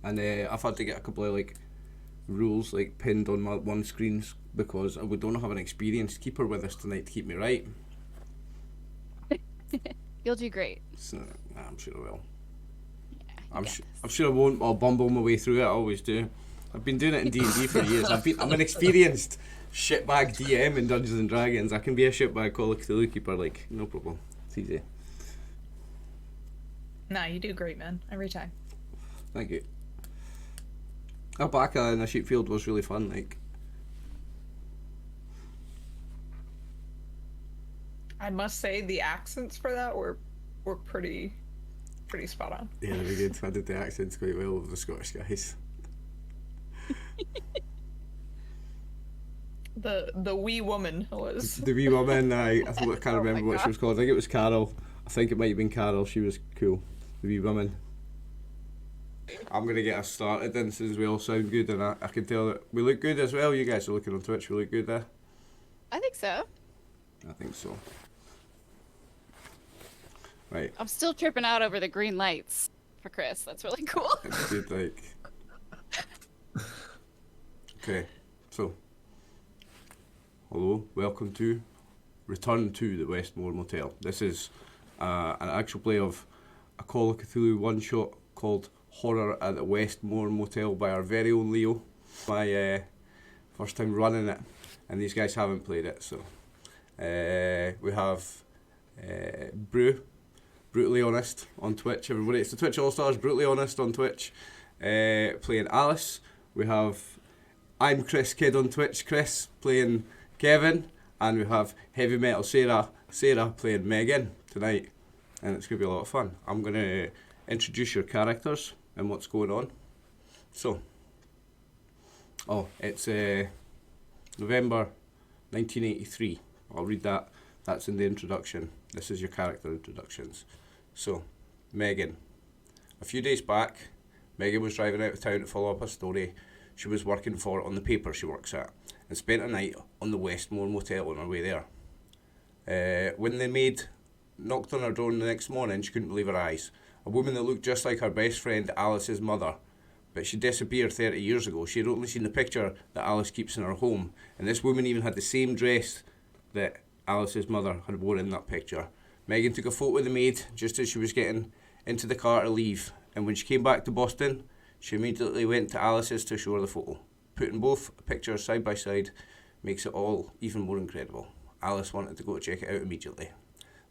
And I've had to get a couple of like rules like pinned on my one screens because we don't have an experienced keeper with us tonight to keep me right. You'll do great. So, I'm sure I will. Yeah, I'm sure I won't. I'll bumble my way through it. I always do. I've been doing it in D&D for years. I'm an experienced shitbag DM in Dungeons and Dragons. I can be a shitbag Call of Cthulhu keeper, like, no problem. It's easy. Nah, you do great, man. Every time. Thank you. Alpaca in a sheep field was really fun, like. I must say the accents for that were pretty spot on. Yeah, they were good. I did the accents quite well of the Scottish guys. The wee woman was The wee woman, I can't Oh remember my what she God. was called. I think it was Carol. I think it might have been Carol. She was cool. The wee woman. I'm going to get us started then since we all sound good, and I can tell that we look good as well. You guys are looking on Twitch. We look good there. I think so. I think so. Right. I'm still tripping out over the green lights for Chris. That's really cool. It's good, like. Okay, so. Hello, welcome to Return to the Westmore Motel. This is an actual play of a Call of Cthulhu one-shot called Horror at the Westmore Motel by our very own Leo. My first time running it, and these guys haven't played it, so. We have Brutally Honest on Twitch. Everybody, it's the Twitch All-Stars, Brutally Honest on Twitch, playing Alice. We have I'm Chris Kidd on Twitch, Chris playing Kevin, and we have Heavy Metal Sarah playing Megan tonight, and it's going to be a lot of fun. I'm going to introduce your characters and what's going on. So, it's November 1983. I'll read that. That's in the introduction. This is your character introductions. So, Megan. A few days back, Megan was driving out of town to follow up a story she was working for on the paper she works at, and spent a night on the Westmore Motel on her way there. When the maid knocked on her door the next morning, she couldn't believe her eyes. A woman that looked just like her best friend Alice's mother, but she disappeared 30 years ago. She had only seen the picture that Alice keeps in her home, and this woman even had the same dress that Alice's mother had worn in that picture. Megan took a photo of the maid just as she was getting into the car to leave, and when she came back to Boston, she immediately went to Alice's to show her the photo. Putting both pictures side by side makes it all even more incredible. Alice wanted to go check it out immediately.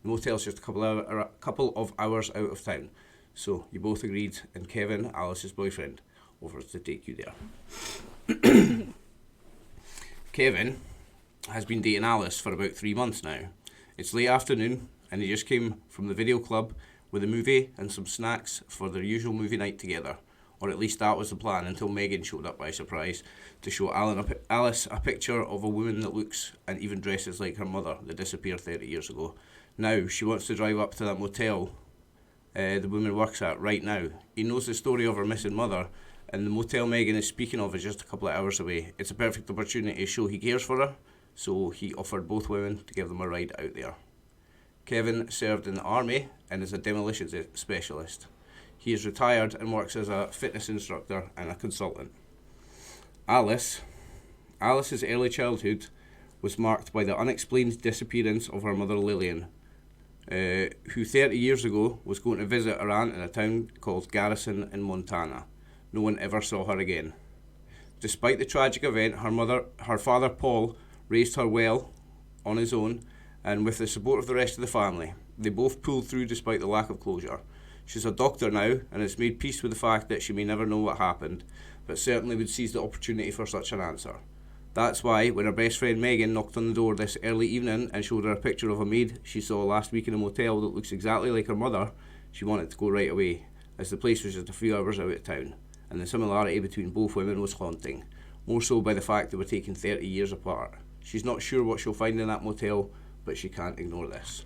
The motel's just a couple of hours out of town, so you both agreed, and Kevin, Alice's boyfriend, offers to take you there. Kevin has been dating Alice for about 3 months now. It's late afternoon, and he just came from the video club with a movie and some snacks for their usual movie night together. Or at least that was the plan, until Megan showed up by surprise to show Alice a picture of a woman that looks and even dresses like her mother that disappeared 30 years ago. Now she wants to drive up to that motel the woman works at right now. He knows the story of her missing mother, and the motel Megan is speaking of is just a couple of hours away. It's a perfect opportunity to show he cares for her, so he offered both women to give them a ride out there. Kevin served in the army and is a demolitions specialist. He is retired and works as a fitness instructor and a consultant. Alice's early childhood was marked by the unexplained disappearance of her mother Lillian, who 30 years ago was going to visit her aunt in a town called Garrison in Montana. No one ever saw her again. Despite the tragic event, her father Paul raised her well on his own, and with the support of the rest of the family. They both pulled through despite the lack of closure. She's a doctor now, and has made peace with the fact that she may never know what happened, but certainly would seize the opportunity for such an answer. That's why, when her best friend Megan knocked on the door this early evening and showed her a picture of a maid she saw last week in a motel that looks exactly like her mother, she wanted to go right away, as the place was just a few hours out of town, and the similarity between both women was haunting, more so by the fact they were taken 30 years apart. She's not sure what she'll find in that motel, but she can't ignore this.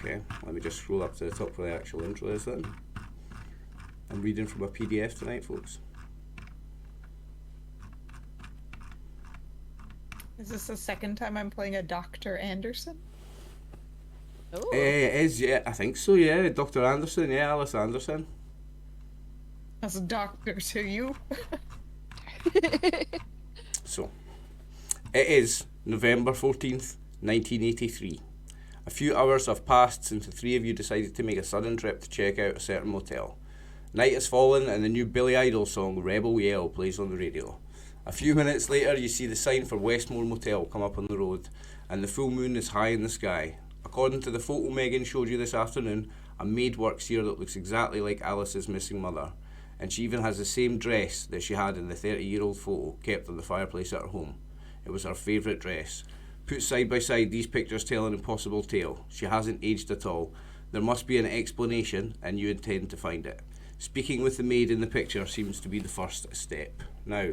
Okay, let me just scroll up to the top where the actual intro is then. I'm reading from a PDF tonight, folks. Is this the second time I'm playing a Dr. Anderson? Oh. It is, yeah, I think so, yeah. Dr. Anderson, yeah, Alice Anderson. As a doctor to you. So, it is November 14th, 1983. A few hours have passed since the three of you decided to make a sudden trip to check out a certain motel. Night has fallen and the new Billy Idol song Rebel Yell plays on the radio. A few minutes later you see the sign for Westmore Motel come up on the road and the full moon is high in the sky. According to the photo Megan showed you this afternoon, a maid works here that looks exactly like Alice's missing mother. And she even has the same dress that she had in the 30-year-old photo kept on the fireplace at her home. It was her favourite dress. Put side by side, these pictures tell an impossible tale. She hasn't aged at all. There must be an explanation, and you intend to find it. Speaking with the maid in the picture seems to be the first step. Now,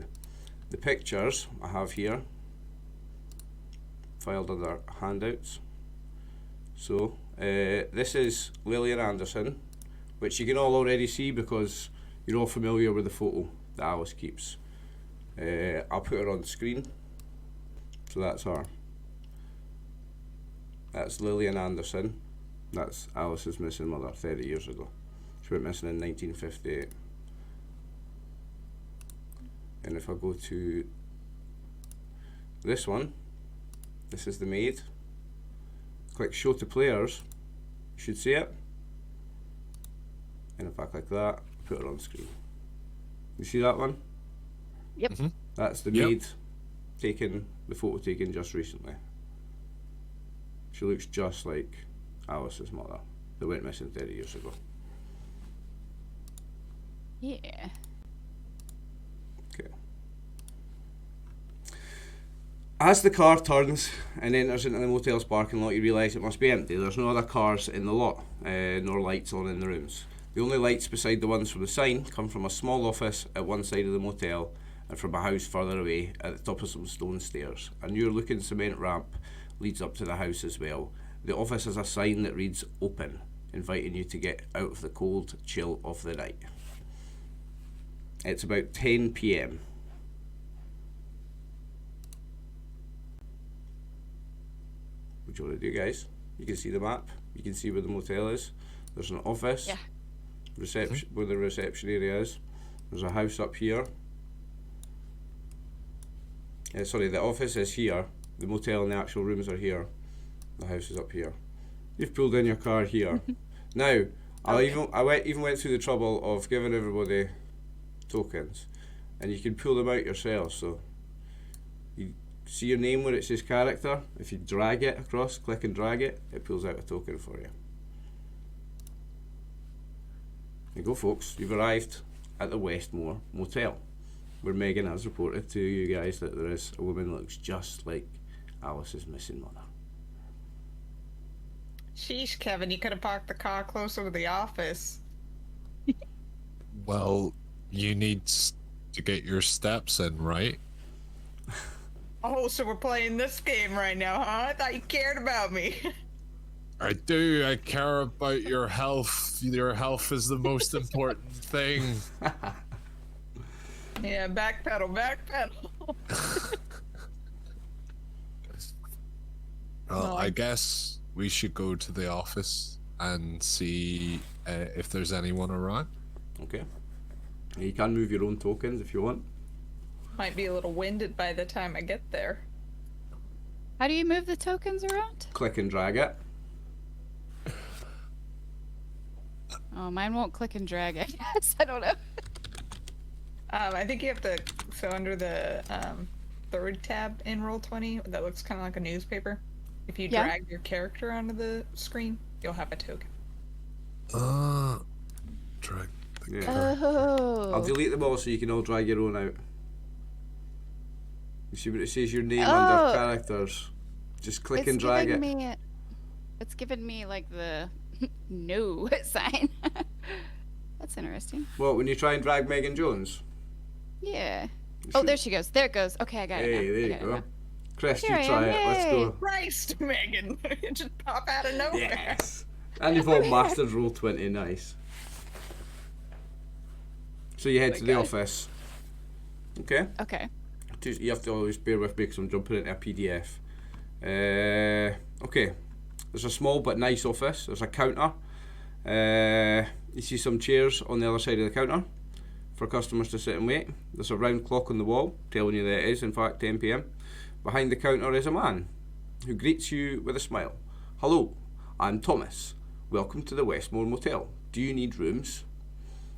the pictures I have here, filed under handouts. So, this is Lillian Anderson, which you can all already see because you're all familiar with the photo that Alice keeps. I'll put her on screen. So that's her. That's Lillian Anderson. That's Alice's missing mother 30 years ago. She went missing in 1958. And if I go to this one, this is the maid. Click show to players, you should see it. And if I click that, put her on screen. You see that one? Yep. Mm-hmm. That's the maid taken, the photo taken just recently. She looks just like Alice's mother that went missing 30 years ago. Yeah. Okay. As the car turns and enters into the motel's parking lot, you realise it must be empty. There's no other cars in the lot, nor lights on in the rooms. The only lights beside the ones from the sign come from a small office at one side of the motel and from a house further away at the top of some stone stairs. A newer looking cement ramp leads up to the house as well. The office has a sign that reads open, inviting you to get out of the cold chill of the night. It's about 10 p.m. What do you want to do, guys? You can see the map. You can see where the motel is. There's an office. Yeah. Reception, where the reception area is. There's a house up here. Sorry, the office is here. The motel and the actual rooms are here. The house is up here. You've pulled in your car here. Now, I even went through the trouble of giving everybody tokens, and you can pull them out yourself. So you see your name where it says character. If you drag it across, click and drag it, it pulls out a token for you. There you go, folks. You've arrived at the Westmore Motel, where Megan has reported to you guys that there is a woman that looks just like Alice's missing mother. Sheesh, Kevin, you could have parked the car closer to the office. Well, you need to get your steps in, right? Oh, so we're playing this game right now, huh? I thought you cared about me. I do. I care about your health. Your health is the most important thing. Yeah, backpedal, backpedal. Well, I guess we should go to the office and see if there's anyone around. Okay. You can move your own tokens if you want. Might be a little winded by the time I get there. How do you move the tokens around? Click and drag it. Oh, mine won't click and drag, I guess. I don't know. I think you have to, so under the third tab in Roll20, that looks kind of like a newspaper. If you Yeah. drag your character onto the screen, you'll have a token. Drag the Yeah. Oh. I'll delete them all so you can all drag your own out. You see what it says your name Oh. under characters? Just click and drag it. It's giving me like the no sign. That's interesting. What, when you try and drag Megan Jones? Yeah. You Oh, should- there she goes. There it goes. Okay, I got it. Hey, now. there I you got it go. now. Chris, Here you I try am, it. Let's yay. go. Christ, Megan! You just pop out of nowhere. Yes. And you've all mastered Roll20, nice. So you head to the Okay. office. Okay. Okay. You have to always bear with me because I'm jumping into a PDF. Okay. There's a small but nice office. There's a counter. You see some chairs on the other side of the counter for customers to sit and wait. There's a round clock on the wall telling you that it is in fact 10 p.m. Behind the counter is a man who greets you with a smile. Hello, I'm Thomas. Welcome to the Westmore Motel. Do you need rooms?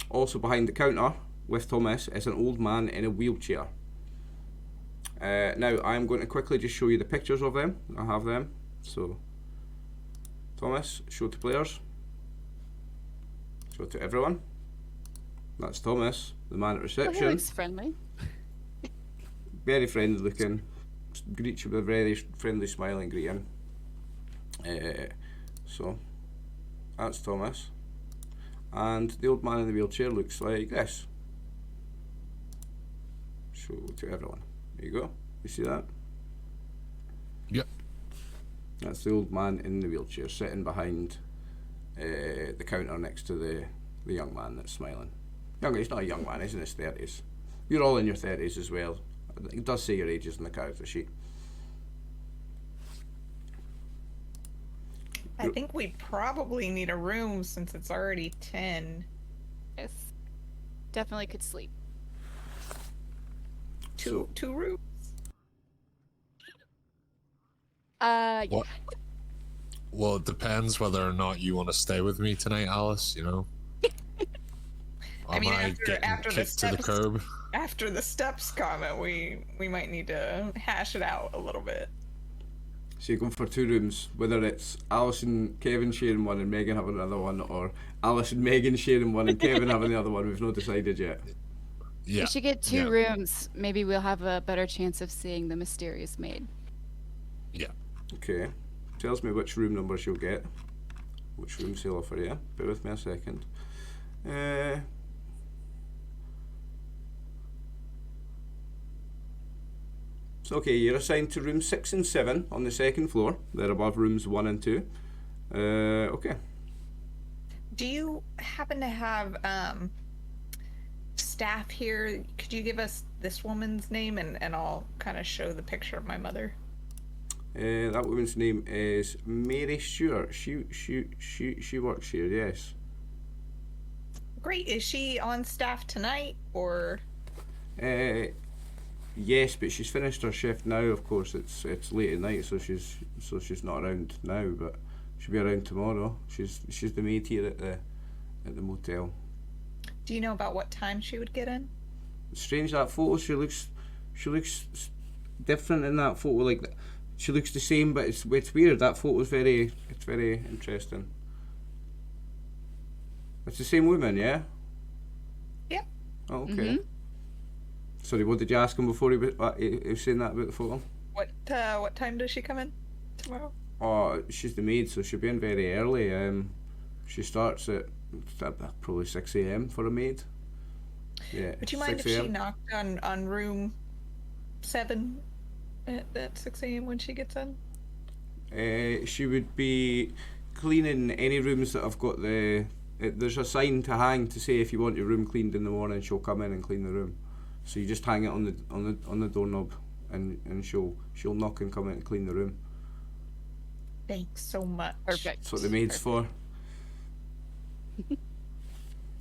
Also behind the counter with Thomas is an old man in a wheelchair. Now I'm going to quickly just show you the pictures of them. I have them. So Thomas, show to players. Show to everyone. That's Thomas, the man at reception. Oh, he looks friendly. Very friendly looking. Greets you with a very friendly smiling greeting. So that's Thomas. And the old man in the wheelchair looks like this. Show to everyone. There you go. You see that? Yep. That's the old man in the wheelchair sitting behind the counter next to the young man that's smiling. He's not a young man, he's in his 30s. You're all in your 30s as well. It does say your ages in the character sheet. I think we probably need a room since it's already 10. Yes. Definitely could sleep. Two rooms. Yeah. What? Well, it depends whether or not you want to stay with me tonight, Alice, you know? I mean, getting after the kicked to the steps, curb? after the steps comment, we might need to hash it out a little bit. So you're going for 2 rooms, whether it's Alice and Kevin sharing one and Megan having another one, or Alice and Megan sharing one and Kevin having the other one. We've not decided yet. Yeah. We should get 2 rooms. Maybe we'll have a better chance of seeing the mysterious maid. Yeah. Okay. Tells me which room numbers you'll get. Which rooms he'll offer you. Bear with me a second. So okay, you're assigned to rooms 6 and 7 on the second floor. They're above rooms 1 and 2. Okay. Do you happen to have staff here? Could you give us this woman's name and I'll kind of show the picture of my mother? That woman's name is Mary Stewart. She works here, yes. Great. Is she on staff tonight or? Yes, but she's finished her shift now. Of course, it's late at night, so she's not around now. But she'll be around tomorrow. She's the maid here at the motel. Do you know about what time she would get in? Strange, that photo. She looks different in that photo. Like she looks the same, but it's weird. That photo's very interesting. It's the same woman, yeah. Yep. Oh, okay. Mm-hmm. Sorry, what did you ask him before he was saying that about the photo? What time does she come in tomorrow? Oh, she's the maid, so she'll be in very early. She starts at probably 6 a.m. for a maid. Yeah. Would you mind if she knocked on room 7 at 6 a.m. when she gets in? She would be cleaning any rooms that have got there's a sign to hang to say if you want your room cleaned in the morning, she'll come in and clean the room. So you just hang it on the doorknob, and she'll knock and come in and clean the room. Thanks so much. Perfect. That's what the maid's for.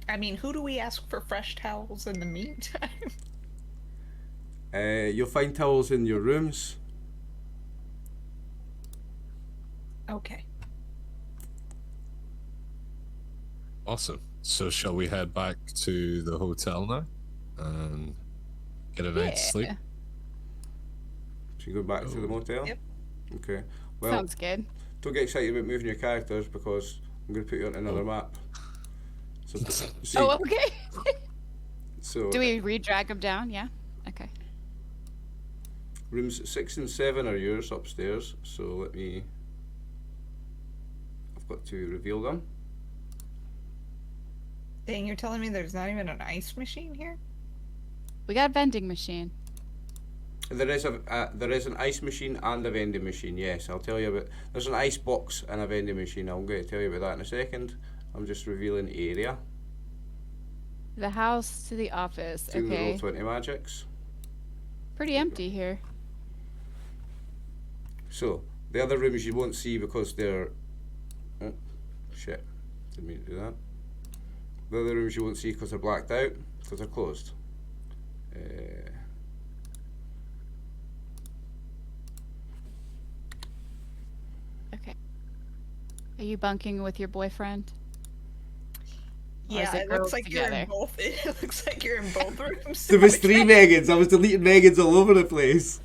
I mean, who do we ask for fresh towels in the meantime? You'll find towels in your rooms. Okay. Awesome. So shall we head back to the hotel now and get a night's sleep? So you go back to the motel? Yep. Okay. Well, Sounds good. don't get excited about moving your characters because I'm going to put you on another map. So, see, Oh, okay. so Do we re-drag them down? Yeah. Okay. rooms 6 and 7 are yours upstairs. So I've got to reveal them. Dang, you're telling me there's not even an ice machine here? We got a vending machine. There is an ice machine and a vending machine. Yes, I'll tell you about. There's an ice box and a vending machine. I'm going to tell you about that in a second. I'm just revealing area. The house to the office. Do the Okay. Roll20 magics. Pretty empty here. So the other rooms you won't see because they're Oh, shit. Didn't mean to do that. The other rooms you won't see because they're blacked out, because they're closed. Okay. Are you bunking with your boyfriend? Or is Yeah, it it looks girls like you're in together? both. It looks like you're in both rooms. There was 3 Megans. I was deleting Megans all over the place.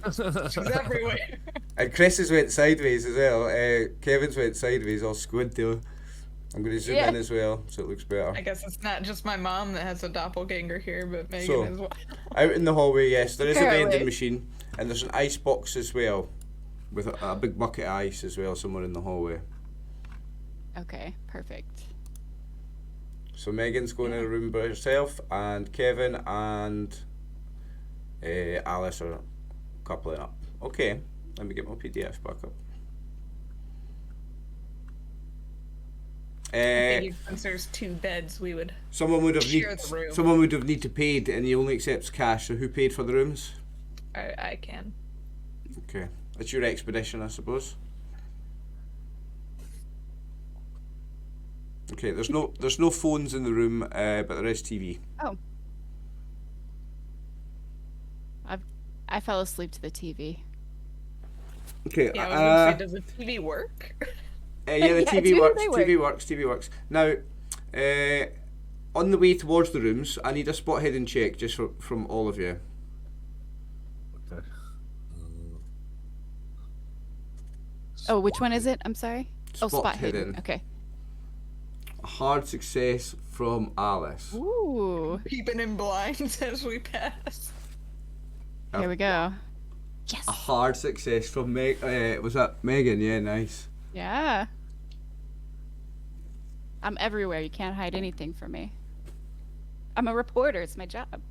She's everywhere. And Chris's went sideways as well. Kevin's went sideways, all squinty. I'm going to zoom in as well, so it looks better. I guess it's not just my mom that has a doppelganger here, but Megan So, as well. Out in the hallway, yes, there is a vending Apparently. machine, and there's an ice box as well, with a big bucket of ice as well, somewhere in the hallway. Okay, perfect. So Megan's going in a room by herself, and Kevin and Alice are coupling up. Okay, let me get my PDF back up. Figured since there's 2 beds, we would. Someone would have Share the room. someone would have need to paid, and he only accepts cash. So who paid for the rooms? I can. Okay, it's your expedition, I suppose. Okay, there's no phones in the room, but there is TV. Oh. I fell asleep to the TV. Okay, Yeah, I was gonna say, does the TV work? yeah, the Yeah, TV do works. they TV works. TV works. Now, on the way towards the rooms, I need a spot hidden check just from all of you. Okay. Oh, which one is it? I'm sorry. Oh, Spot spot hidden. hidden. Okay. A hard success from Alice. Ooh. Peeping in blinds as we pass. Here we go. Yes. A hard success from was that Megan? Yeah, nice. Yeah. I'm everywhere. You can't hide anything from me. I'm a reporter. It's my job.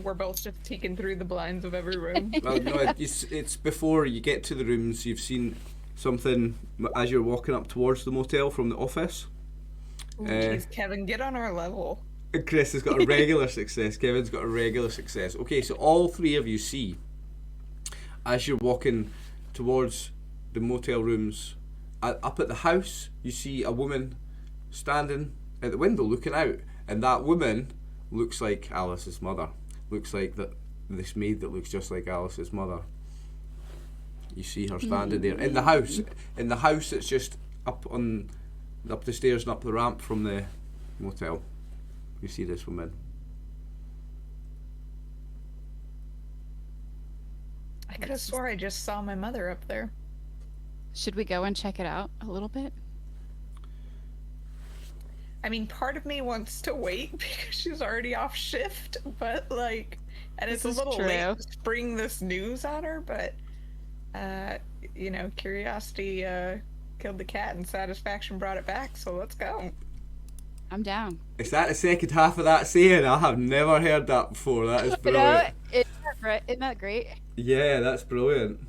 We're both just peeking through the blinds of every room. Well, no, it's before you get to the rooms. You've seen something as you're walking up towards the motel from the office. Jeez, Kevin, get on our level. And Chris has got a regular success. Kevin's got a regular success. Okay, so all 3 of you see, as you're walking towards the motel rooms, up at the house, you see a woman standing at the window looking out, and that woman looks like Alice's mother. Looks like this maid that looks just like Alice's mother. You see her standing there in the house. In the house, it's just up the stairs and up the ramp from the motel. You see this woman. I could have swore I just saw my mother up there. Should we go and check it out a little bit? I mean, part of me wants to wait because she's already off shift, but like, and it's This a is little late true. to spring this news on her, but curiosity killed the cat and satisfaction brought it back, so let's go. I'm down. Is that the second half of that saying? I have never heard that before. That is You know, brilliant. isn't that great? Yeah, that's brilliant.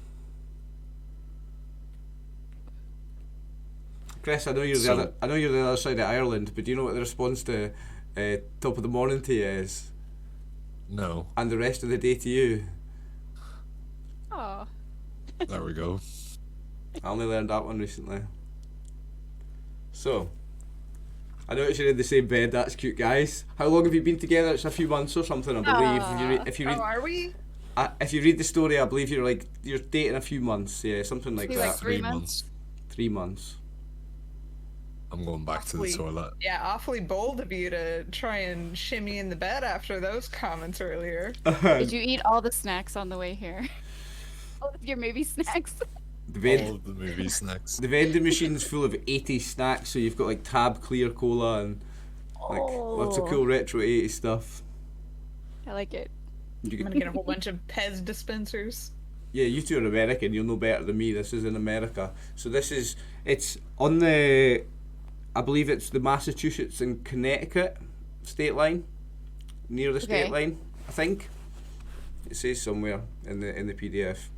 Chris, I know you're So- I know you're the other side of Ireland, but do you know what the response to top of the morning to you is? No. And the rest of the day to you? Oh. There we go. I only learned that one recently. So, I noticed you're in the same bed. That's cute, guys. How long have you been together? It's a few months or something, I believe. If you read, Oh, are we? if you read the story, I believe you're dating a few months. Yeah, something like Be that. like 3 months? 3 months. I'm going back to the Awfully- toilet. Yeah, awfully bold of you to try and shimmy in the bed after those comments earlier. Did you eat all the snacks on the way here? All of your movie snacks? The All vend- of the movie snacks. the vending machine's full of 80s snacks, so you've got like Tab Clear Cola and like lots of cool retro 80s stuff. I like it. You I'm can, gonna get a whole bunch of Pez dispensers. yeah, you two are American. You'll know better than me. This is in America, so it's on the, I believe it's the Massachusetts and Connecticut state line, near the state Okay. line. I think it says somewhere in the PDF.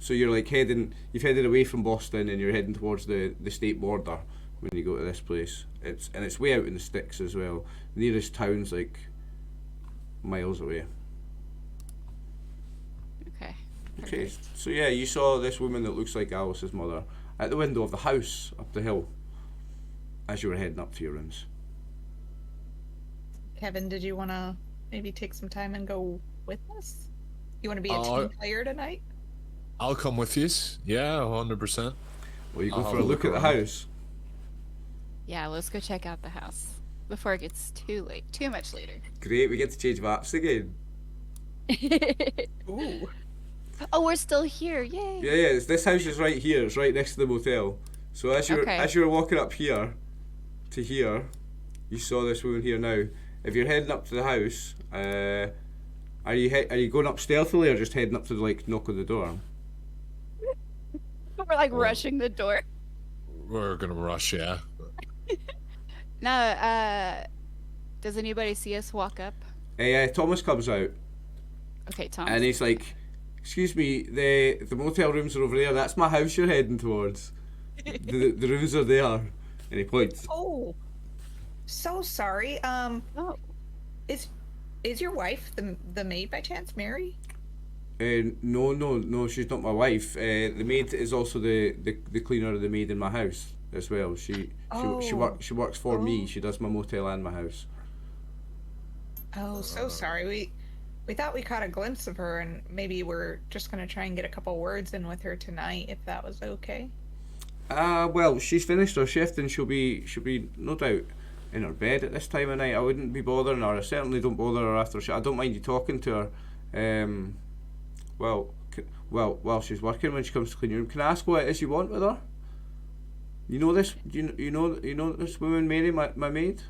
So you're like you've headed away from Boston and you're heading towards the state border when you go to this place. It's way out in the sticks as well. The nearest town's like miles away. Okay. Okay, so yeah, you saw this woman that looks like Alice's mother, at the window of the house up the hill as you were heading up to your rooms. Kevin, did you want to maybe take some time and go with us? You want to be a team player tonight? I'll come with you. Yeah, 100%. Will you go for a look at the house? Yeah, let's go check out the house before it gets too much later. Great, we get to change maps again. Ooh. Oh, we're still here! Yay! Yeah. This house is right here. It's right next to the motel. So as you were walking up here to here, you saw this woman here now. If you're heading up to the house, are you going up stealthily or just heading up to knock on the door? We're rushing the door. We're gonna rush, yeah. No, does anybody see us walk up? Thomas comes out. Okay, Tom. And he's like, "Excuse me, the motel rooms are over there. That's my house you're heading towards. The rooms are there." And he points. Oh, so sorry. Oh. Is your wife the maid by chance, Mary? No, she's not my wife. The maid is also the cleaner of the maid in my house as well. She works for me. She does my motel and my house. Oh, so sorry. We thought we caught a glimpse of her, and maybe we're just gonna try and get a couple words in with her tonight, if that was okay. Well, she's finished her shift and she'll be no doubt in her bed at this time of night. I wouldn't be bothering her. I certainly don't bother her after shift. I don't mind you talking to her. Well, while she's working, when she comes to clean your room, can I ask what it is you want with her? You know this? You know this woman, Mary, my maid?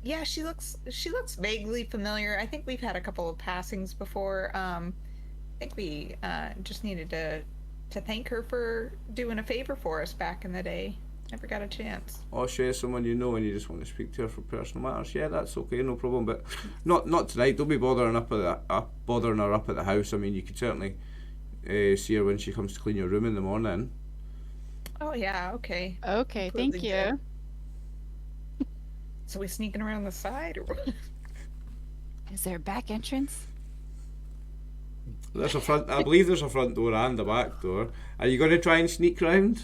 Yeah, she looks vaguely familiar. I think we've had a couple of passings before. I think we just needed to thank her for doing a favor for us back in the day. Never got a chance. Oh, she's someone you know and you just want to speak to her for personal matters. Yeah, that's okay, no problem. But not tonight. Don't be bothering her up at the house. I mean, you could certainly see her when she comes to clean your room in the morning. Oh yeah, okay. Okay, thank you. So we sneaking around the side, or what? Is there a back entrance? There's a front. I believe there's a front door and a back door. Are you going to try and sneak round?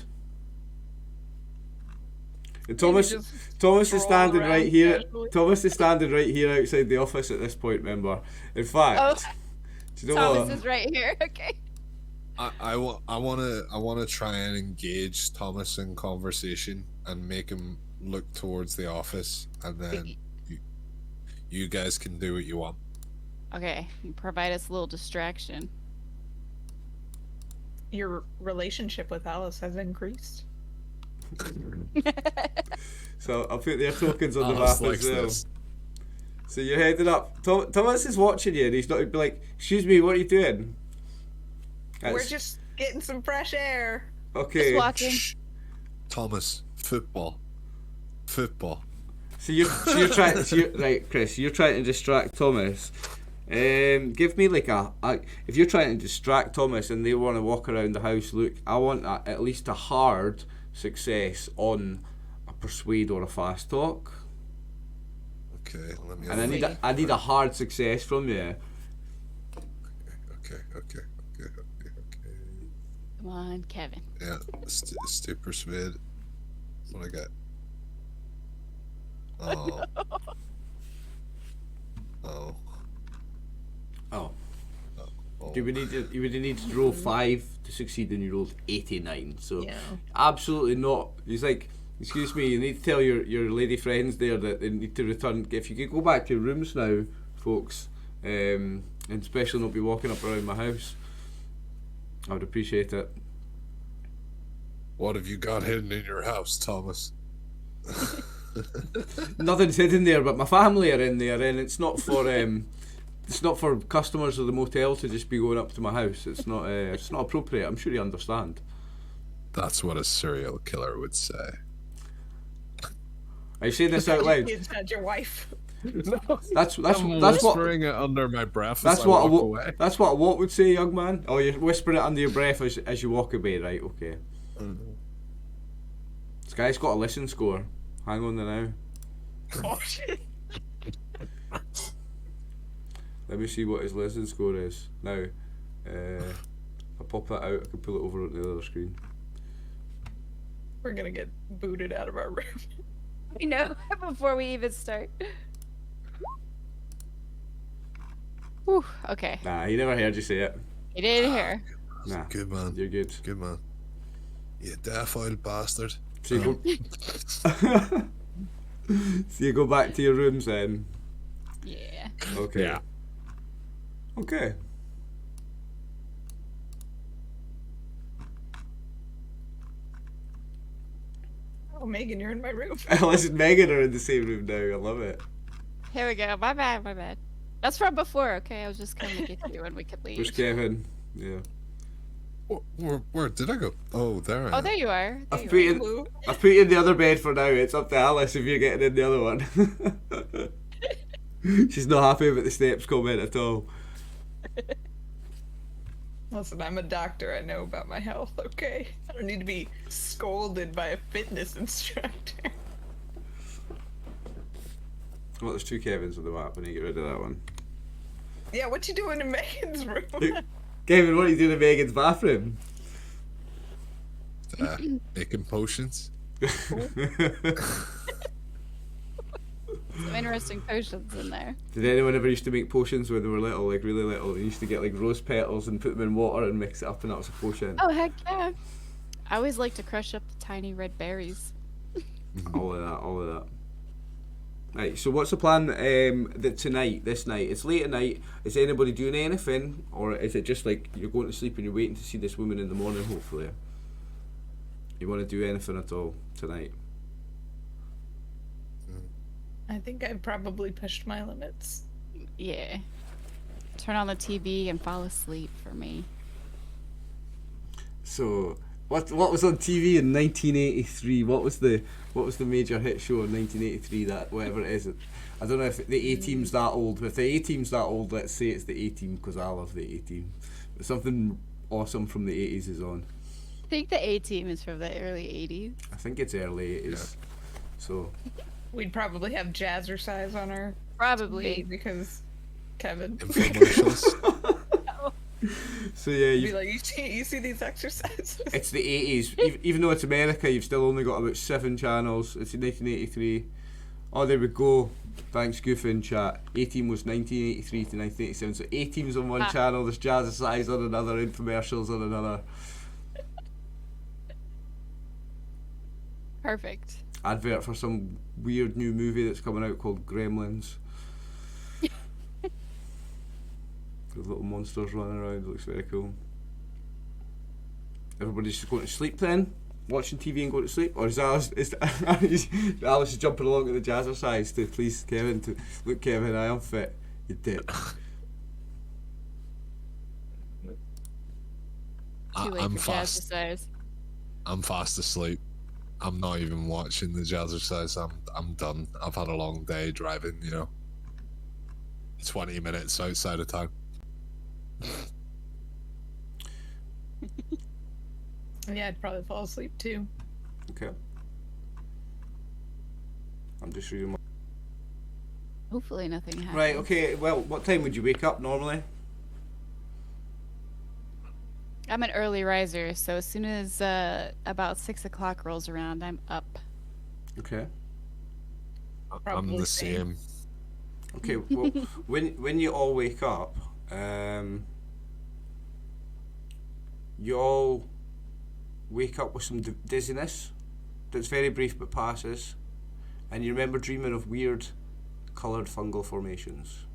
And Thomas is standing right here. Casually. Thomas is standing right here outside the office at this point. Remember, in fact, do you know Thomas what? is right here. Okay. I want to try and engage Thomas in conversation and make him look towards the office, and then you guys can do what you want. Okay, you provide us a little distraction. Your relationship with Alice has increased. So I'll put their tokens on the Alice map likes as well. this. So you're heading up. Thomas is watching you, and he's not be like, "Excuse me, what are you doing?" We're just getting some fresh air. Okay. Just walking. Shh. Thomas, football. So you're trying. Right, Chris. You're trying to distract Thomas. Give me if you're trying to distract Thomas and they want to walk around the house, look, I want at least a hard success on a persuade or a fast talk. Okay, let me. And I need a hard success from you. Okay. Come on, Kevin. Yeah, stay persuade. What I got? Oh. You would need to roll 5 to succeed, and you rolled 89. So Yeah. absolutely not. He's like, excuse me, you need to tell your lady friends there that they need to return. If you could go back to your rooms now, folks, and especially not be walking up around my house, I would appreciate it. What have you got hidden in your house, Thomas? Nothing's hidden there, but my family are in there, and it's not for customers of the motel to just be going up to my house. It's not appropriate. I'm sure you understand. That's what a serial killer would say. Are you saying this out loud? Is that your wife? That's I'm what whispering it under my breath. that's as what I walk away. that's what a what would say, young man. Oh, you're whispering it under your breath as you walk away, right? Okay. This guy's got a listen score. Hang on there now. Oh shit. Let me see what his listen score is now. If I pop that out, I can pull it over on the other screen. We're gonna get booted out of our room. I know, before we even start. Whew, okay. Nah, he never heard you say it. You didn't hear. Nah, Good man. you're good. Good man. You deaf-eyed bastard. So you go. So you go back to your rooms then. Yeah. Okay. Yeah. Okay. Oh, Megan, you're in my room. Alice and Megan are in the same room now. I love it. Here we go. My bad, my bad. That's from before, okay? I was just coming to get you when we could leave. Where's Kevin? Yeah. Where did I go? Oh, there I am. Oh, there you are. There I've you put are. you I've put you in the other bed for now. It's up to Alice if you're getting in the other one. She's not happy about the steps comment at all. Listen, I'm a doctor. I know about my health, okay? I don't need to be scolded by a fitness instructor. Well, there's 2 Kevins on the map. I need to get rid of that one. Yeah, what you doing in Megan's room? Kevin, what are you doing in Megan's bathroom? Making potions. Some interesting potions in there. Did anyone ever used to make potions when they were little, like really little? They used to get like rose petals and put them in water and mix it up, and that was a potion. Oh, heck yeah. I always like to crush up the tiny red berries. All of that, all of that. Right, so what's the plan tonight, this night? It's late at night. Is anybody doing anything? Or is it just like you're going to sleep and you're waiting to see this woman in the morning, hopefully? You want to do anything at all tonight? I think I've probably pushed my limits. Yeah. Turn on the TV and fall asleep for me. So, what was on TV in 1983? What was the major hit show in 1983? That whatever it is. I don't know if the A-Team's that old. If the A-Team's that old, let's say it's the A-Team because I love the A-Team. But something awesome from the 80s is on. I think the A-Team is from the early 80s. I think it's early 80s. Yeah. So. We'd probably have jazzercise on our Probably. feed because Kevin. Infomercials. So yeah, Be like, you see these exercises? it's the 80s. Even though it's America, you've still only got about 7 channels. It's 1983. Oh, there we go. Thanks, Goof in chat. A-Team was 1983 to 1987. So A-Team's on one channel, there's Jazzercise on another, infomercials on another. Perfect. Advert for some weird new movie that's coming out called Gremlins. With little monsters running around, it looks very cool. Everybody's just going to sleep then? Watching TV and going to sleep? Or is Alice is jumping along at the jazzercise to please Kevin to look Kevin, I am fit. You dick. Too late I'm for fast. jazzercise. I'm fast asleep. I'm not even watching the jazzercise. I'm done. I've had a long day driving, 20 minutes outside of town. Yeah, I'd probably fall asleep too. Okay. I'm just reading my... Hopefully nothing happens. Right, okay, well, what time would you wake up normally? I'm an early riser, so as soon as about 6 o'clock rolls around, I'm up. Okay. I'm Probably the same. same. Okay, well, when you all wake up, you all wake up with some dizziness that's very brief but passes, and you remember dreaming of weird coloured fungal formations.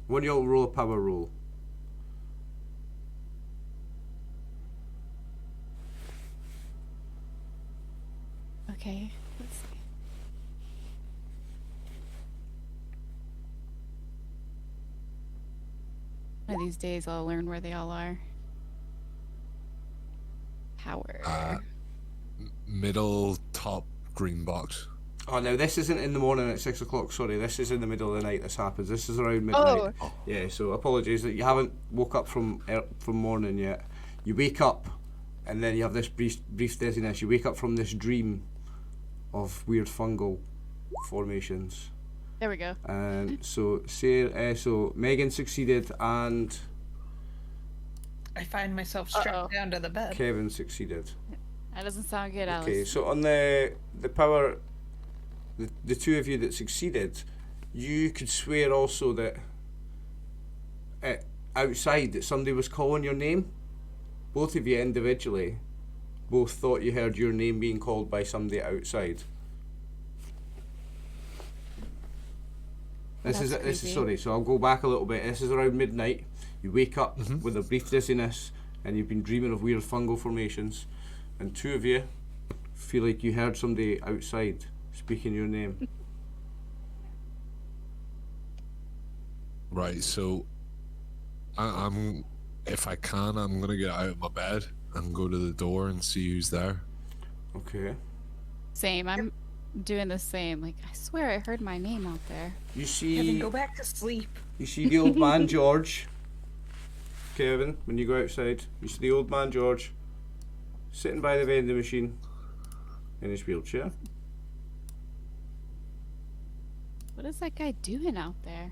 When you all roll a power roll. Okay, let's see. One of these days I'll learn where they all are. Power. Middle top green box. Oh, now this isn't in the morning at 6 o'clock, sorry, this is in the middle of the night this happens. This is around midnight. Oh. Yeah, so apologies that you haven't woke up from morning yet. You wake up, and then you have this brief dizziness. You wake up from this dream of weird fungal formations. There we go. And so Megan succeeded and I find myself strapped down to the bed. Kevin succeeded. That doesn't sound good, Alice. Okay, so on the power, the two of you that succeeded, you could swear also that outside that somebody was calling your name. Both of you individually both thought you heard your name being called by somebody outside. This is sorry, so I'll go back a little bit. This is around midnight. You wake up with a brief dizziness and you've been dreaming of weird fungal formations, and two of you feel like you heard somebody outside speaking your name. Right, so I'm if I can, I'm gonna get out of my bed and go to the door and see who's there. Okay. Same. I'm doing the same. Like, I swear I heard my name out there. You Kevin, see go back to sleep. You see the old man George, Kevin, when you go outside, you see the old man George sitting by the vending machine in his wheelchair. What is that guy doing out there?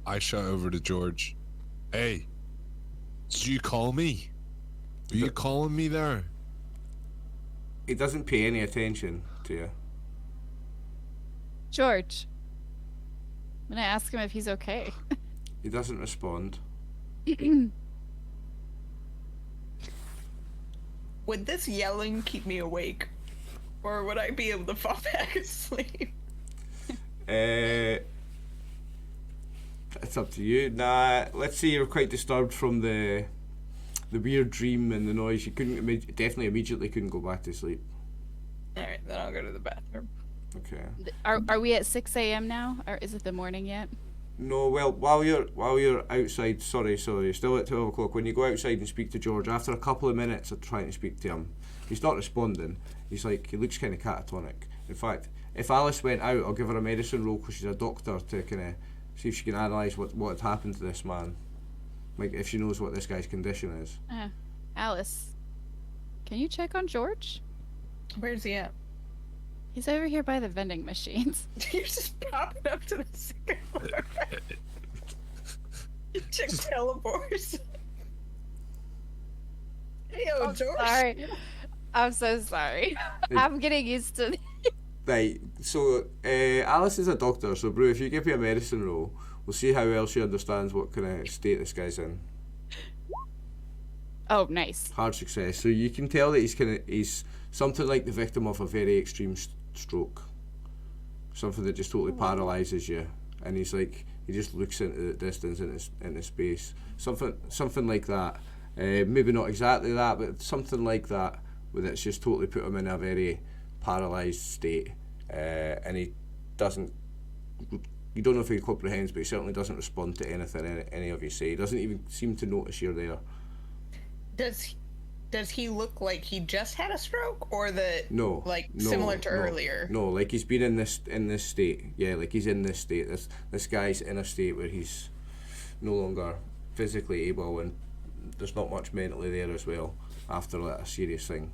I shout over to George. Hey, did you call me? Are you calling me there? He doesn't pay any attention to you. George. I'm gonna ask him if he's okay. He doesn't respond. Would this yelling keep me awake? Or would I be able to fall back asleep? It's up to you. Nah, let's say you're quite disturbed from the weird dream and the noise. You couldn't definitely immediately couldn't go back to sleep. Alright, then I'll go to the bathroom. Okay. Are we at 6 a.m. now? Or is it the morning yet? No, well, while you're outside, sorry, still at 12 o'clock, when you go outside and speak to George, after a couple of minutes of trying to speak to him, he's not responding. He looks kind of catatonic. In fact, if Alice went out, I'll give her a medicine roll because she's a doctor to kind of see if she can analyse what had happened to this man. Like, if she knows what this guy's condition is. Alice, can you check on George? Where's he at? He's over here by the vending machines. You're just popping up to the second floor. You check teleports. Hey, I'm George. sorry. I'm so sorry. I'm getting used to Right, so Alice is a doctor, so Brew, if you give me a medicine roll, we'll see how well she understands what kind of state this guy's in. Oh, nice. Hard success. So you can tell that he's something like the victim of a very extreme stroke. Something that just totally paralyses you, and he just looks into the distance, into space. Something like that. Maybe not exactly that, but something like that, where it's just totally put him in a very paralysed state, and he doesn't. You don't know if he comprehends, but he certainly doesn't respond to anything any of you say. He doesn't even seem to notice you're there. Does he look like he just had a stroke, or no, similar to earlier? No, like he's been in this state. Yeah, like he's in this state. This guy's in a state where he's no longer physically able, and there's not much mentally there as well after a serious thing.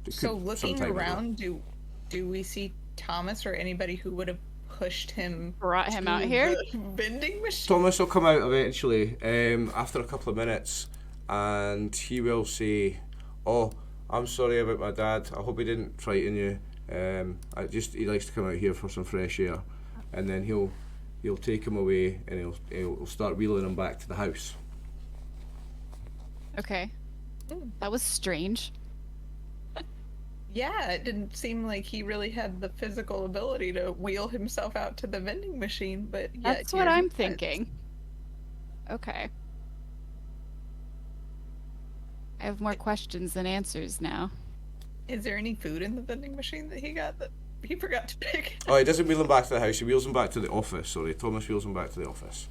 So looking around, do we see Thomas or anybody who would have pushed him, brought him out here? The vending machine? Thomas will come out eventually after a couple of minutes, and he will say, "Oh, I'm sorry about my dad. I hope he didn't frighten you. He likes to come out here for some fresh air," and then he'll take him away and he'll start wheeling him back to the house. Okay. That was strange. Yeah, it didn't seem like he really had the physical ability to wheel himself out to the vending machine, but yeah, That's what I'm thinking. Okay. I have more questions than answers now. Is there any food in the vending machine that he got that he forgot to pick? Oh, he doesn't wheel him back to the house. He wheels him back to the office. Sorry, Thomas wheels him back to the office.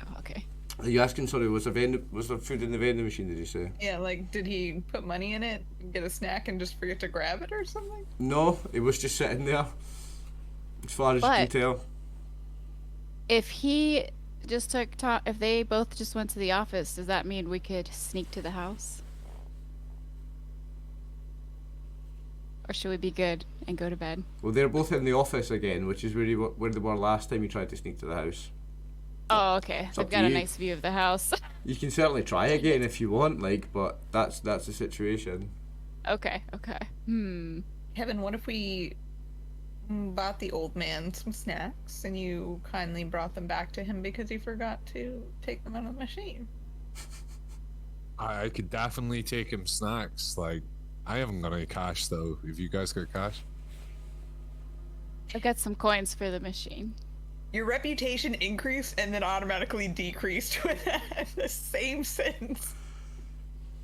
Oh, okay. Are you asking? Sorry, was there food in the vending machine? Did you say? Yeah, like did he put money in it, get a snack, and just forget to grab it or something? No, it was just sitting there. As far as you can tell. If he just took if they both just went to the office, does that mean we could sneak to the house? Or should we be good and go to bed? Well, they're both in the office again, which is where they were last time you tried to sneak to the house. Oh, okay. up They've to got a you. nice view of the house. You can certainly try again if you want, like, but that's the situation. Okay. Kevin, what if we bought the old man some snacks and you kindly brought them back to him because you forgot to take them out of the machine? I could definitely take him snacks. Like, I haven't got any cash though. Have you guys got cash? I've got some coins for the machine. Your reputation increased and then automatically decreased with the same sentence.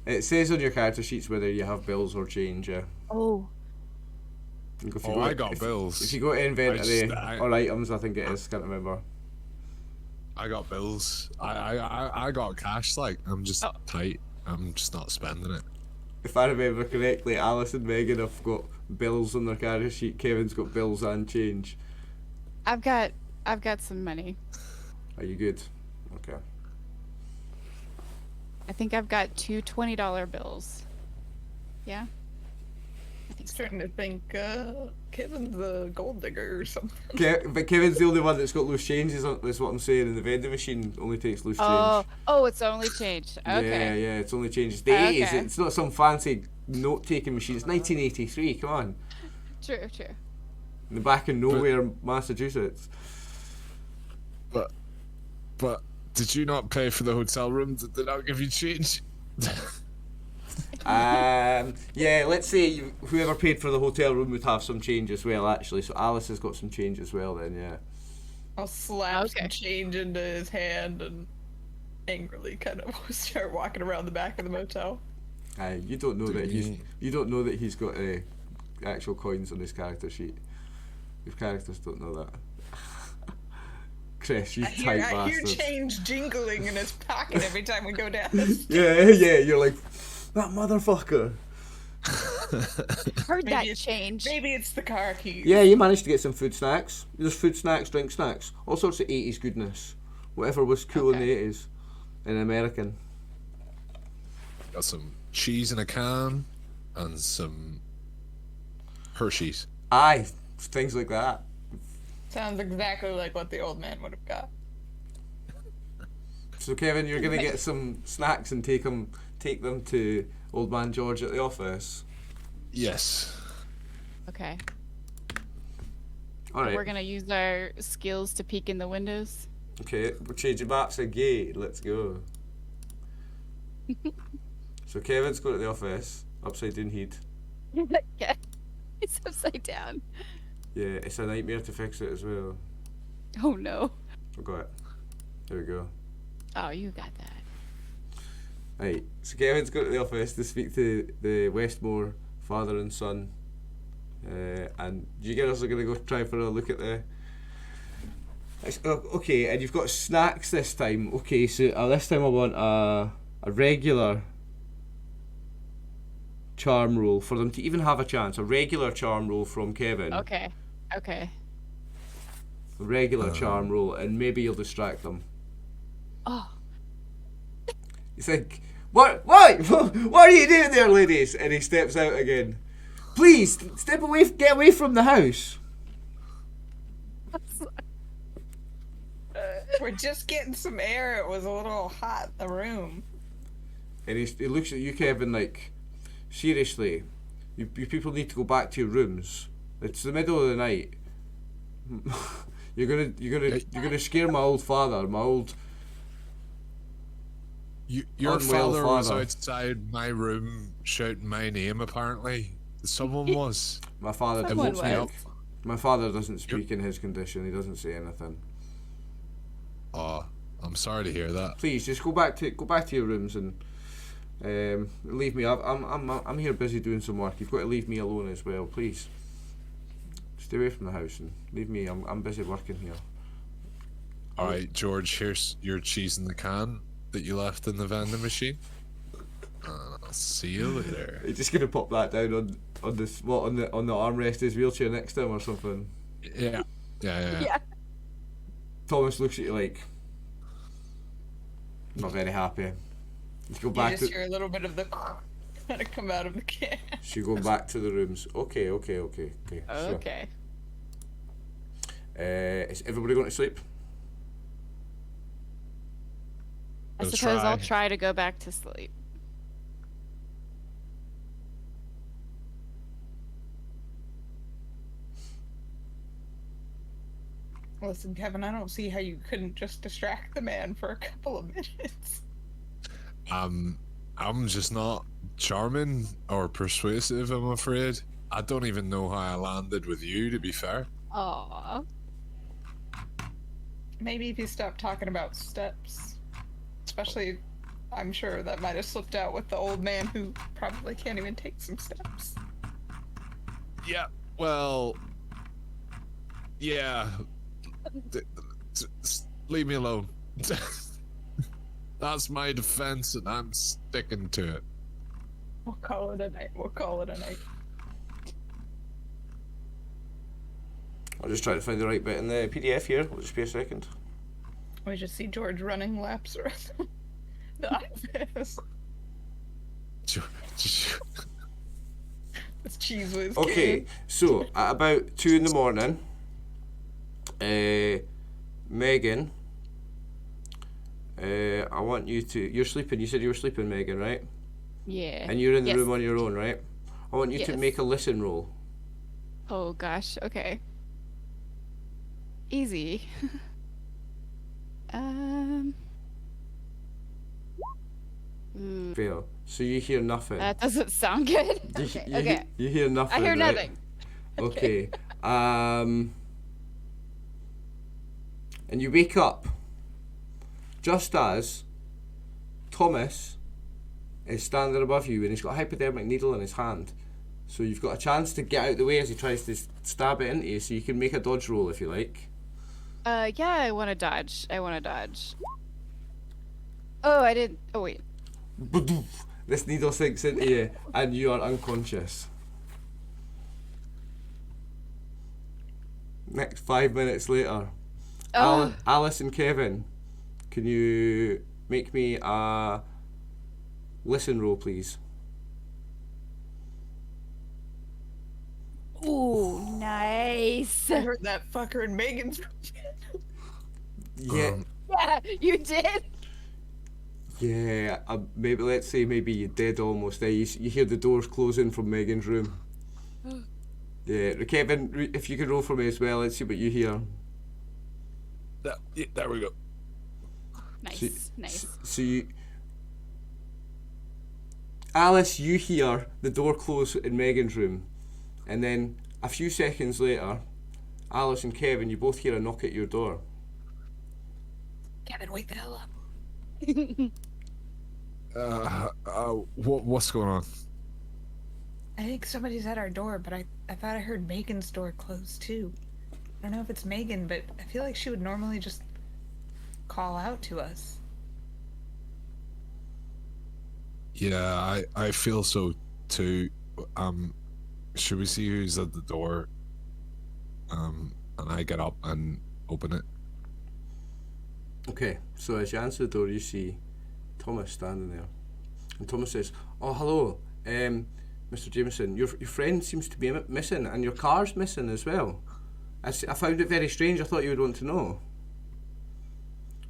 It says on your character sheets whether you have bills or change, yeah. Oh. If Oh, I got bills. If you go to inventory I- or items, I think it is, can't remember. I got bills. I got cash. Like, I'm just tight. I'm just not spending it. If I remember correctly, Alice and Megan have got bills on their character sheet. Kevin's got bills and change. I've got some money. Are you good? Okay. I think I've got two $20 bills. Yeah? I think so. Starting to think Kevin's the gold digger or something. But Kevin's the only one that's got loose changes. Is what I'm saying. And the vending machine only takes loose change. Oh, it's only change. Okay. Yeah, it's only changes. The 80s. Okay. It's not some fancy note-taking machine. It's 1983. Come on. True. In the back of nowhere, Massachusetts. But did you not pay for the hotel room? Did they not give you change? Yeah, let's say whoever paid for the hotel room would have some change as well, actually. So Alice has got some change as well then, yeah. I'll slap some change into his hand and angrily kind of start walking around the back of the motel. You don't know that he's got actual coins on his character sheet. Your characters don't know that. Chris, you tight bastard. I hear change jingling in his pocket every time we go down the stairs. Yeah, you're like, that motherfucker. Heard that change. Maybe it's the car keys. Yeah, you managed to get some food snacks. There's food snacks, drink snacks, all sorts of 80s goodness. Whatever was cool in the 80s. In American. Got some cheese in a can and some Hershey's. Aye, things like that. Sounds exactly like what the old man would have got. So Kevin, you're gonna get some snacks and take them to Old Man George at the office. Yes. Okay. All right. We're gonna use our skills to peek in the windows. Okay, we're changing maps again. Let's go. So Kevin's going to the office. Upside down heat. Yeah. It's upside down. Yeah, it's a nightmare to fix it as well. Oh no. I got it. There we go. Oh, you got that. Right, so Kevin's going to the office to speak to the Westmore father and son. And you guys are going to go try for a look at the... Okay, and you've got snacks this time. Okay, so this time I want a regular charm roll for them to even have a chance. A regular charm roll from Kevin. Okay. A regular charm roll, and maybe you'll distract them. Oh. He's like, what are you doing there, ladies? And he steps out again. Please, step away, get away from the house. We're just getting some air. It was a little hot in the room. And he looks at you, Kevin, like, seriously, you people need to go back to your rooms. It's the middle of the night. You're gonna scare my old father, my old. Your father was outside my room shouting my name. Apparently, someone was. My father Someone doesn't was. speak. My father doesn't speak in his condition. He doesn't say anything. Oh, I'm sorry to hear that. Please, just go back to your rooms and leave me. I'm here busy doing some work. You've got to leave me alone as well, please. Stay away from the house and leave me. I'm busy working here. All right, George. Here's your cheese in the can that you left in the vending machine. I'll see you later. You're just gonna pop that down on the armrest of his wheelchair next to him or something. Yeah. Thomas looks at you like, not very happy. Let's go back You just hear a little bit of the kind of come out of the can. So you go back to the rooms. Okay. Sure. Okay. Is everybody going to sleep? We'll suppose I'll try. try to go back to sleep. Listen, Kevin, I don't see how you couldn't just distract the man for a couple of minutes. I'm just not charming or persuasive, I'm afraid. I don't even know how I landed with you, to be fair. Aw. Maybe if you stop talking about steps. Especially, I'm sure that might have slipped out with the old man who probably can't even take some steps. Yeah, well, yeah. Leave me alone. That's my defense, and I'm sticking to it. We'll call it a night. We'll call it a night. I'll just try to find the right bit in the PDF here. Will just be a second. We just see George running laps around the office. It's Cheese Whiz. Okay, Kid. so at about 2 in the morning, Megan, I want you to. You're sleeping. You said you were sleeping, Megan, right? Yeah. And you're in the Yes. room on your own, right? I want you to Yes. make a listen roll. Oh gosh. Okay. Easy. Fail. So you hear nothing. That doesn't sound good. Okay. Okay. You hear nothing. I hear right? nothing. Okay. And you wake up just as Thomas is standing above you and he's got a hypodermic needle in his hand. So you've got a chance to get out of the way as he tries to stab it into you, so you can make a dodge roll if you like. Yeah, I want to dodge. Oh, I didn't. Oh, wait. This needle sinks into you and you are unconscious. Next 5 minutes later. Oh. Alice and Kevin, can you make me a listen roll, please? Ooh, nice. I heard that fucker in Megan's room. Yeah, Yeah, you did. yeah. Maybe let's say maybe you're dead almost. There, you hear the doors closing from Megan's room. Yeah, Kevin, if you could roll for me as well, let's see what you hear. There we go. Nice, nice. So you, Alice, you hear the door close in Megan's room, and then a few seconds later, Alice and Kevin, you both hear a knock at your door. Kevin, wake the hell up. What's going on? I think somebody's at our door, but I thought I heard Megan's door close too. I don't know if it's Megan, but I feel like she would normally just call out to us. Yeah, I feel so too. Should we see who's at the door? And I get up and open it. Okay, so as you answer the door, you see Thomas standing there. And Thomas says, "Oh, hello, Mr. Jameson. Your friend seems to be missing, and your car's missing as well. I found it very strange. I thought you would want to know.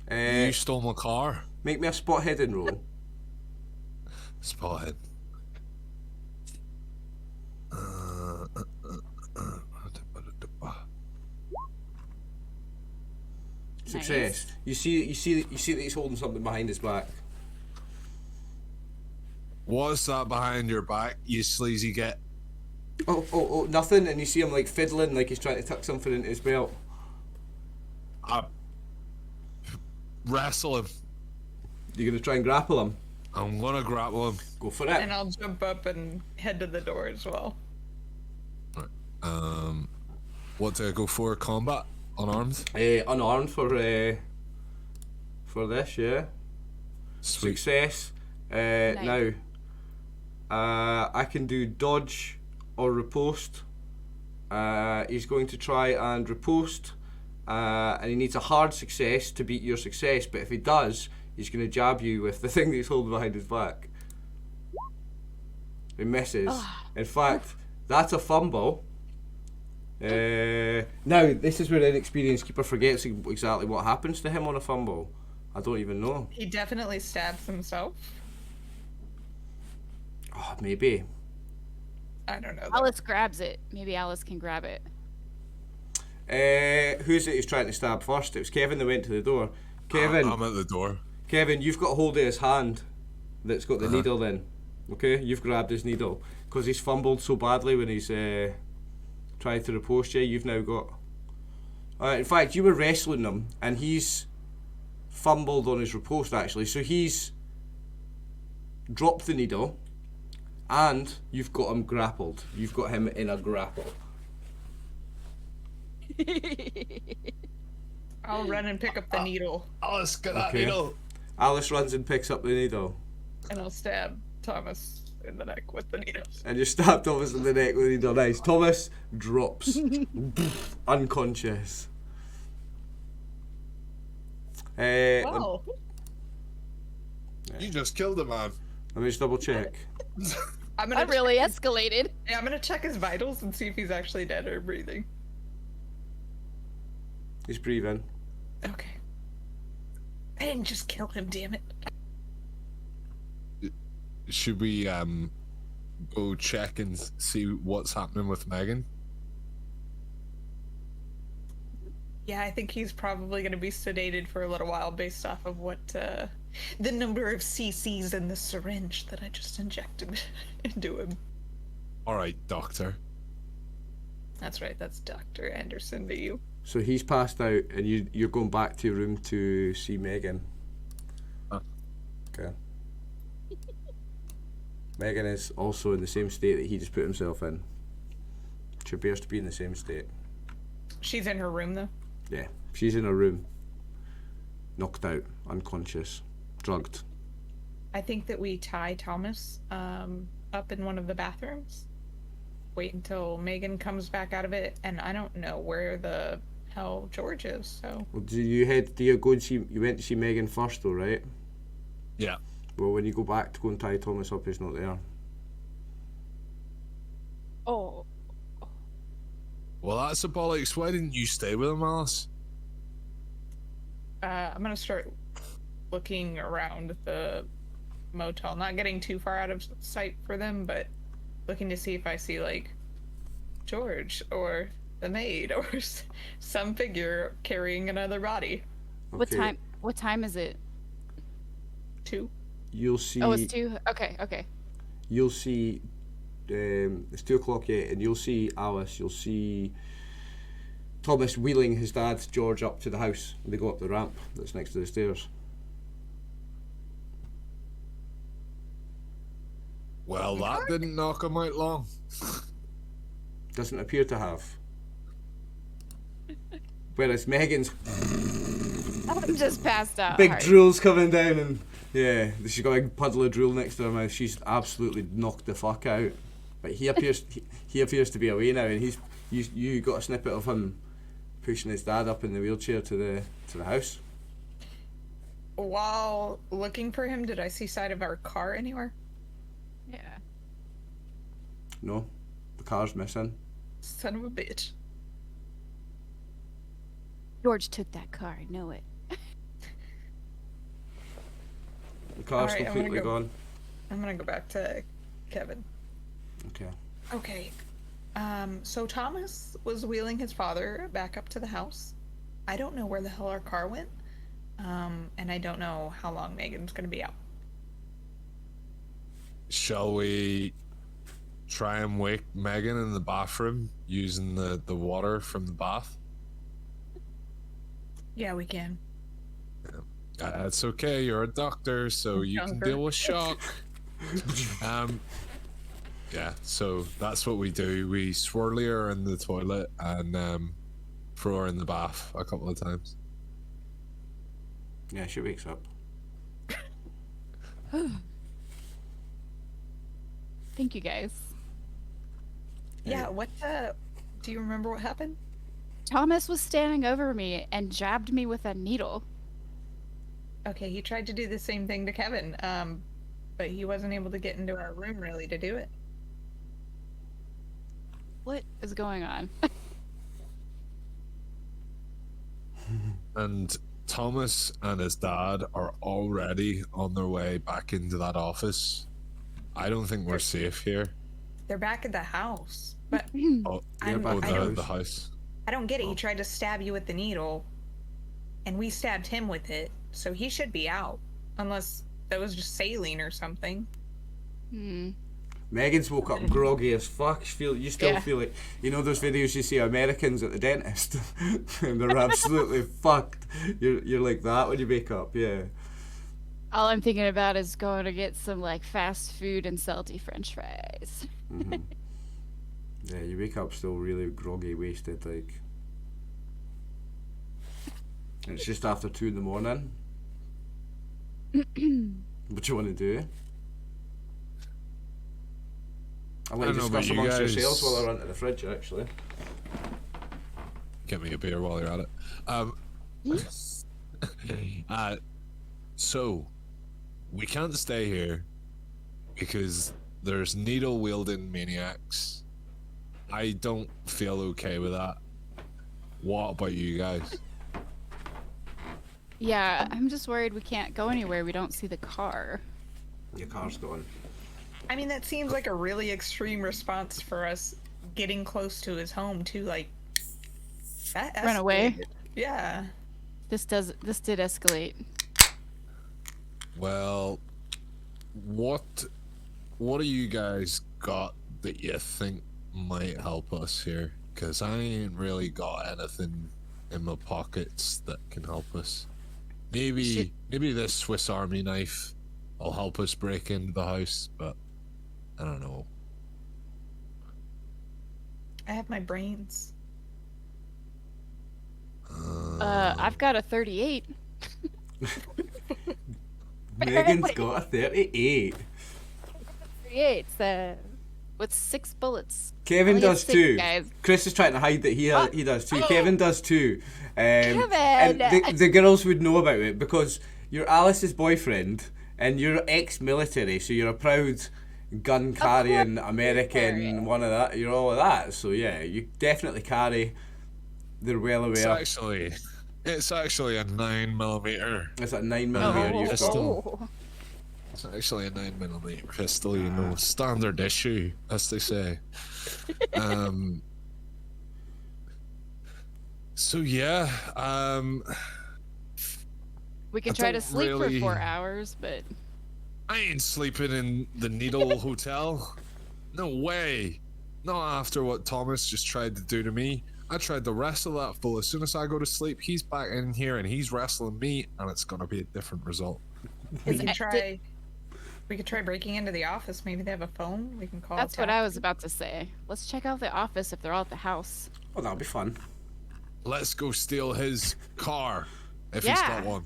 You stole my car. Make me a spot hidden roll." Spotted. Success. You see that he's holding something behind his back. What's that behind your back, you sleazy git? Oh, nothing. And you see him like fiddling, like he's trying to tuck something into his belt. Wrestle him. You're gonna try and grapple him. I'm gonna grapple him. Go for And it. I'll jump up and head to the door as well. What do I go for? Combat? Unarmed? Unarmed for this, yeah. Sweet. Success. Now, I can do dodge or riposte. He's going to try and riposte, and he needs a hard success to beat your success. But if he does, he's going to jab you with the thing that he's holding behind his back. He misses. In fact, that's a fumble. Now, this is where an inexperienced keeper forgets exactly what happens to him on a fumble. I don't even know. He definitely stabs himself. Oh, maybe. I don't know. Though. Alice grabs it. Maybe Alice can grab it. Who's it who's trying to stab first? It was Kevin that went to the door. Kevin, I'm at the door. Kevin, you've got a hold of his hand that's got the needle in. Okay, you've grabbed his needle because he's fumbled so badly when he's tried to riposte you. You've now got. In fact, you were wrestling him, and he's fumbled on his riposte actually. So he's dropped the needle, and you've got him grappled. You've got him in a grapple. I'll run and pick up the needle, Alice, get that Okay. needle. Alice runs and picks up the needle, and I'll stab Thomas in the neck with the needle. and you stab Thomas in the neck with the needle. Nice. Thomas drops, unconscious. Wow. You just killed a man. Let me just double check. I'm gonna That really escalated. Yeah, I'm gonna check his vitals and see if he's actually dead or breathing. He's breathing. Okay. I didn't just kill him, damn it. Should we go check and see what's happening with Megan? Yeah, I think he's probably gonna be sedated for a little while based off of what the number of cc's in the syringe that I just injected into him. All right, doctor. That's right, that's Dr. Anderson to you. So he's passed out, and you're going back to your room to see Megan. Huh. Okay. Megan is also in the same state that he just put himself in. She appears to be in the same state. She's in her room though. Yeah, she's in her room, knocked out, unconscious, drugged. I think that we tie Thomas up in one of the bathrooms. Wait until Megan comes back out of it, and I don't know where the hell George is, so... Well, do you go and see, you went to see Megan first though, right? Yeah. Well, when you go back to go and tie Thomas up, he's not there. Oh. Well, that's a bollocks. Why didn't you stay with him, Alice? I'm gonna start looking around the motel, not getting too far out of sight for them, but looking to see if I see, like, George or the maid or some figure carrying another body. Okay. What time is it? 2. You'll see. Oh, it's 2. Okay. You'll see. It's 2 o'clock yet, and you'll see Alice. You'll see Thomas wheeling his dad George up to the house. And they go up the ramp that's next to the stairs. Well, that didn't knock him out long. Doesn't appear to have. Whereas Megan's I'm just passed out. big hard. drool's coming down, and yeah, she's got a big puddle of drool next to her mouth. She's absolutely knocked the fuck out. But he appears to be away now, and you got a snippet of him pushing his dad up in the wheelchair to the house. While looking for him, did I see sight of our car anywhere? Yeah. No, the car's missing. Son of a bitch. George took that car. I know it. The car's Alright, I'm gonna completely go- gone. I'm gonna go back to Kevin. Okay. Okay. So Thomas was wheeling his father back up to the house. I don't know where the hell our car went. And I don't know how long Megan's gonna be out. Shall we try and wake Megan in the bathroom using the water from the bath? Yeah, we can. It's okay, you're a doctor, so you can Younger. deal with shock. Yeah, so that's what we do. We swirl her in the toilet and throw her in the bath a couple of times. Yeah, she wakes up. Thank you guys. Yeah, do you remember what happened? Thomas was standing over me and jabbed me with a needle. Okay, he tried to do the same thing to Kevin, but he wasn't able to get into our room really to do it. What is going on? And Thomas and his dad are already on their way back into that office. I don't think we're safe here. They're back at the house. But Oh, I'm- back I at don't- the house. I don't get it. He tried to stab you with the needle, and we stabbed him with it, so he should be out. Unless that was just saline or something. Megan's woke up groggy as fuck. You still Yeah. feel like, you know those videos you see of Americans at the dentist and they're absolutely fucked. You're like that when you wake up, yeah. All I'm thinking about is going to get some like fast food and salty French fries. Yeah, you wake up still really groggy, wasted, like. And it's just after 2 in the morning. What you want to do? I'll let I you don't know discuss about you amongst guys. yourselves while I run to the fridge, actually. Get me a beer while you're at it. So, we can't stay here because there's needle-wielding maniacs. I don't feel okay with that. What about you guys? Yeah, I'm just worried we can't go anywhere. We don't see the car. Your car's gone. I mean, that seems like a really extreme response for us getting close to his home, too. Like, that Run away? escalated. Yeah. This did escalate. Well, what do you guys got that you think might help us here? Because I ain't really got anything in my pockets that can help us. Maybe this Swiss Army knife will help us break into the house, but I don't know. I have my brains. I've got a 38. Megan's got a 38. 38 with 6 bullets. Kevin Only have does 6, too. guys. Chris is trying to hide that he does too. Kevin does too. And Kevin! the girls would know about it because you're Alice's boyfriend and you're ex-military, so you're a proud gun-carrying American, yeah. one of that. You're all of that. So yeah, you definitely carry. They're well aware. It's actually a 9mm. It's a 9mm you've got. pistol. It's actually a 9mm pistol, you know, standard issue, as they say. So yeah, We can I try to don't sleep really- for 4 hours, but I ain't sleeping in the Needle Hotel. No way. Not after what Thomas just tried to do to me. I tried to wrestle that fool. As soon as I go to sleep, he's back in here and he's wrestling me, and it's gonna be a different result. We can try. We could try breaking into the office. Maybe they have a phone. We can call. that's a what I taxi. was about to say. Let's check out the office if they're all at the house. Oh, that'll be fun. Let's go steal his car if he's Yeah. got one.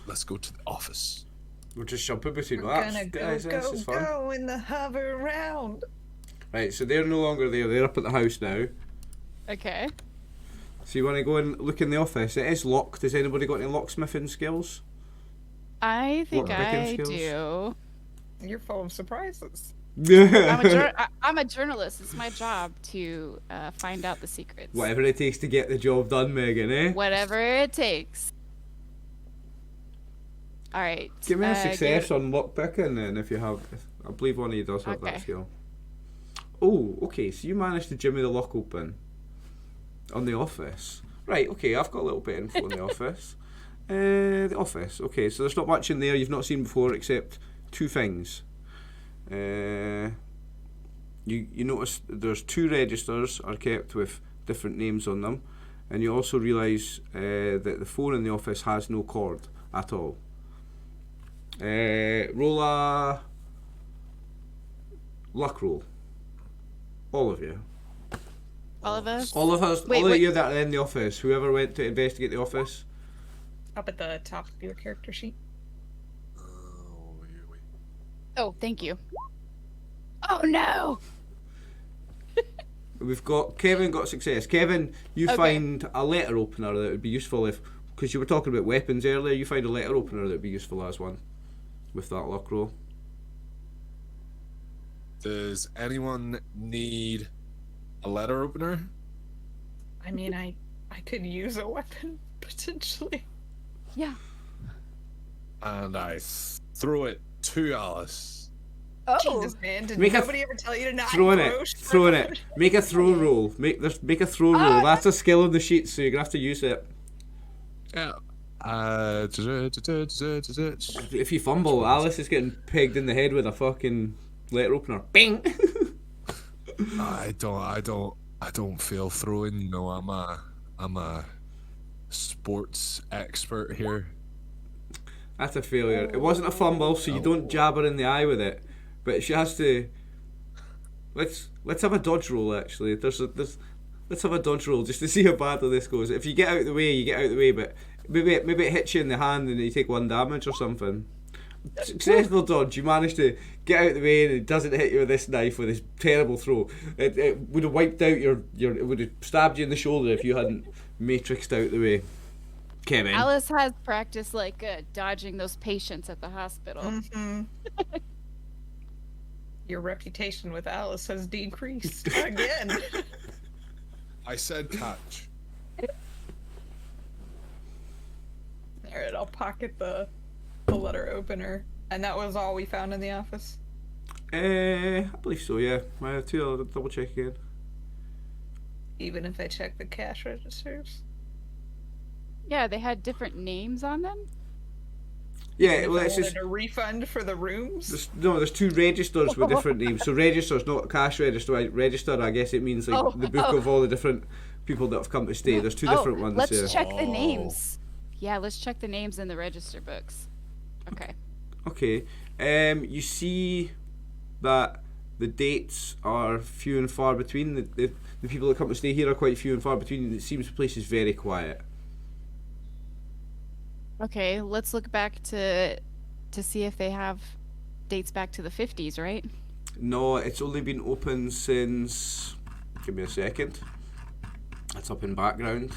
Let's go to the office. We're just jumping between We're laps, gonna guys. go, This go, is fun. go in the hover round. Right, so they're no longer there. They're up at the house now. Okay. So you want to go and look in the office? It is locked. Has anybody got any locksmithing skills? I think What, breaking I skills? do. You're full of surprises. I'm a journalist. It's my job to find out the secrets. Whatever it takes to get the job done, Megan, eh? Whatever it takes. All right. Give me a success give on lockpicking then, if you have. I believe one of you does have that Okay. skill. Oh, okay, so you managed to jimmy the lock open on the office. Right, okay, I've got a little bit of info on the office. The office, okay, so there's not much in there you've not seen before except 2 things. You notice there's 2 registers are kept with different names on them, and you also realise that the phone in the office has no cord at all. Roll a luck roll. All of you. all of us. All of us. Wait, all of wait. you that are in the office. Whoever went to investigate the office. Up at the top of your character sheet. Oh, thank you. Oh no. We've got Kevin got success. Kevin, you Okay. find a letter opener that would be useful if, because you were talking about weapons earlier, you find a letter opener that would be useful as one with that luck roll. Does anyone need a letter opener? I mean, I I could use a weapon potentially. Yeah. And I throw it to Alice. Oh. Jesus, man! Did Make a nobody ever tell you to not Throwing throw it. shit? Throwing it. Make a throw roll. Make a throw roll. That's a skill on the sheet, so you're gonna have to use it. Yeah. If you fumble, Alice is getting pegged in the head with a fucking letter opener. Bing. I don't feel throwing. You know, I'm a sports expert here. That's a failure. It wasn't a fumble, so you don't jab her in the eye with it. But she has to. Let's have a dodge roll. Actually, let's have a dodge roll just to see how badly this goes. If you get out of the way, you get out of the way. But maybe it hits you in the hand and you take 1 damage or something. Successful dodge. You manage to get out of the way and it doesn't hit you with this knife with this terrible throw. It would have wiped out your. It would have stabbed you in the shoulder if you hadn't matrixed out the way. Kevin. Alice has practiced dodging those patients at the hospital. Mm-hmm. Your reputation with Alice has decreased again. I said catch. Alright, I'll pocket the letter opener. And that was all we found in the office? I believe so, yeah. I'll double check again. Even if I check the cash registers? Yeah, they had different names on them. Yeah, If well, I it's wanted just. a refund for the rooms? There's 2 registers with different names. So register's not a cash register. Register, I guess it means like the book of all the different people that have come to stay. There's 2 different ones. Let's Yeah. check the names. Yeah, let's check the names in the register books. Okay. Okay. You see that the dates are few and far between. The people that come to stay here are quite few and far between. It seems the place is very quiet. Okay, let's look back to see if they have dates back to the 50s, right? No, it's only been open since. Give me a second. It's up in background.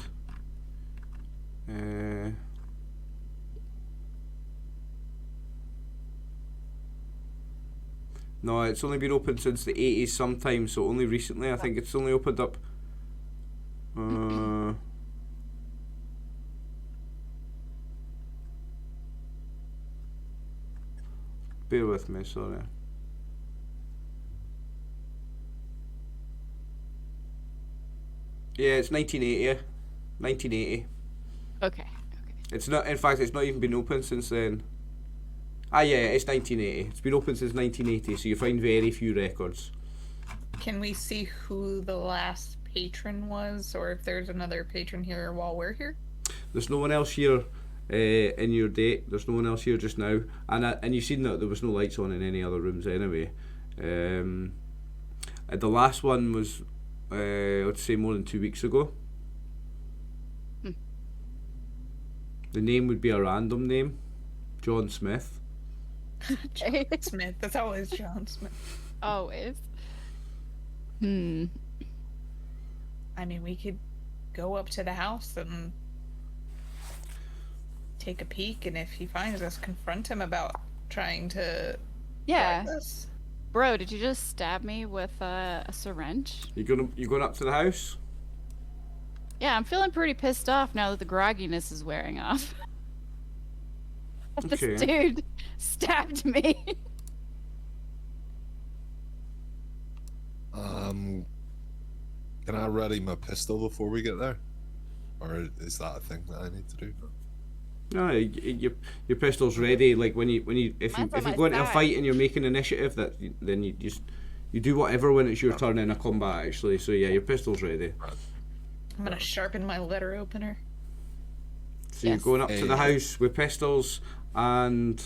No, it's only been open since the 80s sometime, so only recently. I think it's only opened up. Bear with me, sorry. Yeah, it's 1980. 1980. Okay. It's not. In fact, it's not even been open since then. Ah, yeah, it's 1980. It's been open since 1980, so you find very few records. Can we see who the last patron was, or if there's another patron here while we're here? There's no one else here in your date. There's no one else here just now, and you've seen that there was no lights on in any other rooms anyway. The last one was, I'd say, more than 2 weeks ago. The name would be a random name, John Smith. John Smith. That's always John Smith. Always. I mean, we could go up to the house and take a peek, and if he finds us, confront him about trying to Yeah. drug us. Bro, did you just stab me with a syringe? You going up to the house? Yeah, I'm feeling pretty pissed off now that the grogginess is wearing off. Okay. This dude stabbed me. Can I ready my pistol before we get there, or is that a thing that I need to do? No, your pistol's ready. Like if you go into a fight and you're making initiative, then you do whatever when it's your turn in a combat actually. So yeah, your pistol's ready. I'm gonna sharpen my letter opener. So you're going up to the house with pistols and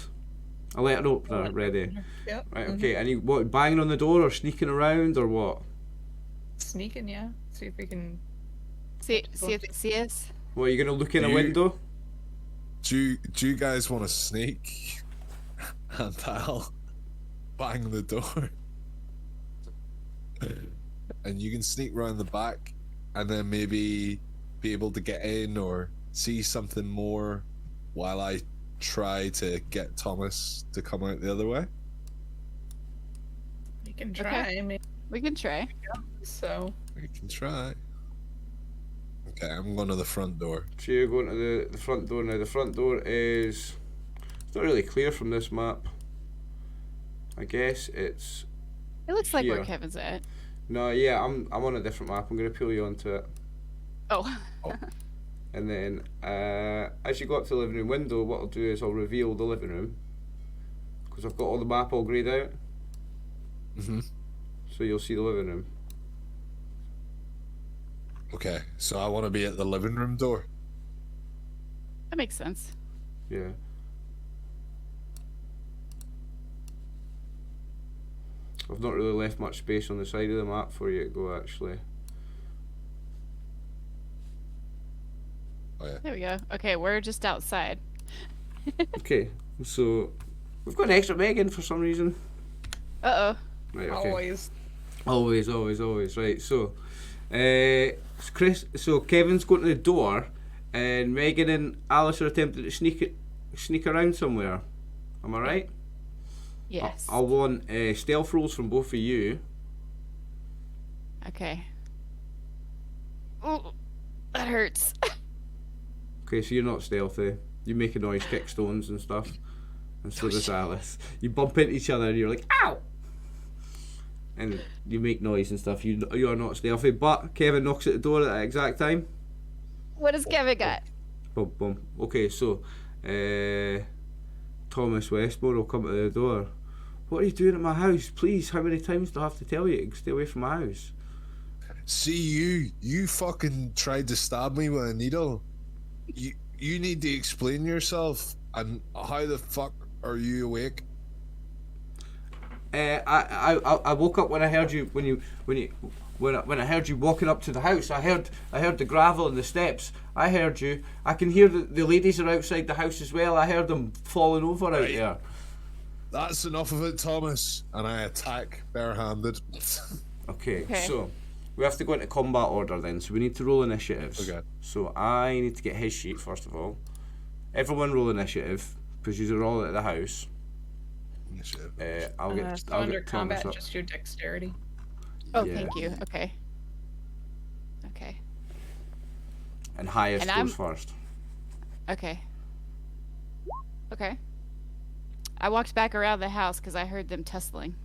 a letter opener ready. Yep. Right. Okay. And you what? Banging on the door or sneaking around or what? Sneaking, yeah. See if we can. see if they see us. What, are you gonna look in a You- window? Do you guys want to sneak? And I'll bang the door, and you can sneak round the back, and then maybe be able to get in or see something more, while I try to get Thomas to come out the other way. We can try. Maybe We can try. so. We can try. Okay, I'm going to the front door. So you're going to the front door now. The front door is... It's not really clear from this map. I guess it's... It looks like where Here. Kevin's at. No, yeah, I'm on a different map. I'm going to pull you onto it. Oh. And then, as you go up to the living room window, what I'll do is I'll reveal the living room. Because I've got all the map all greyed out. Mm-hmm. So you'll see the living room. Okay, so I want to be at the living room door. That makes sense. Yeah. I've not really left much space on the side of the map for you to go, actually. Oh yeah. There we go. Okay, we're just outside. Okay, so we've got an extra Megan for some reason. Uh-oh. Right, okay. Always. Right, so so Kevin's going to the door, and Megan and Alice are attempting to sneak around somewhere. Am I right? Yes. I'll want stealth rolls from both of you. Okay. Oh, that hurts. Okay, so you're not stealthy. You make a noise, kick stones and stuff, and so does Alice. You bump into each other and you're like, ow! And you make noise and stuff. You are not stealthy, but Kevin knocks at the door at that exact time. What does Kevin got? Boom, boom. Okay, so Thomas Westmore will come to the door. What are you doing at my house? Please, how many times do I have to tell you to stay away from my house? See, you fucking tried to stab me with a needle. You need to explain yourself. And how the fuck are you awake? I woke up when I heard you when I heard you walking up to the house. I heard the gravel and the steps. I heard you. I can hear the ladies are outside the house as well. I heard them falling over out there. That's enough of it, Thomas. And I attack barehanded. Okay, so we have to go into combat order then. So we need to roll initiatives. Okay. So I need to get his sheet first of all. Everyone roll initiative because you're all at the house. Initiative. I'll get So I'll under get Thomas combat, up. just your dexterity. Oh, Yeah. thank you. Okay. Okay. And highest And goes first. Okay. Okay. I walked back around the house because I heard them tussling.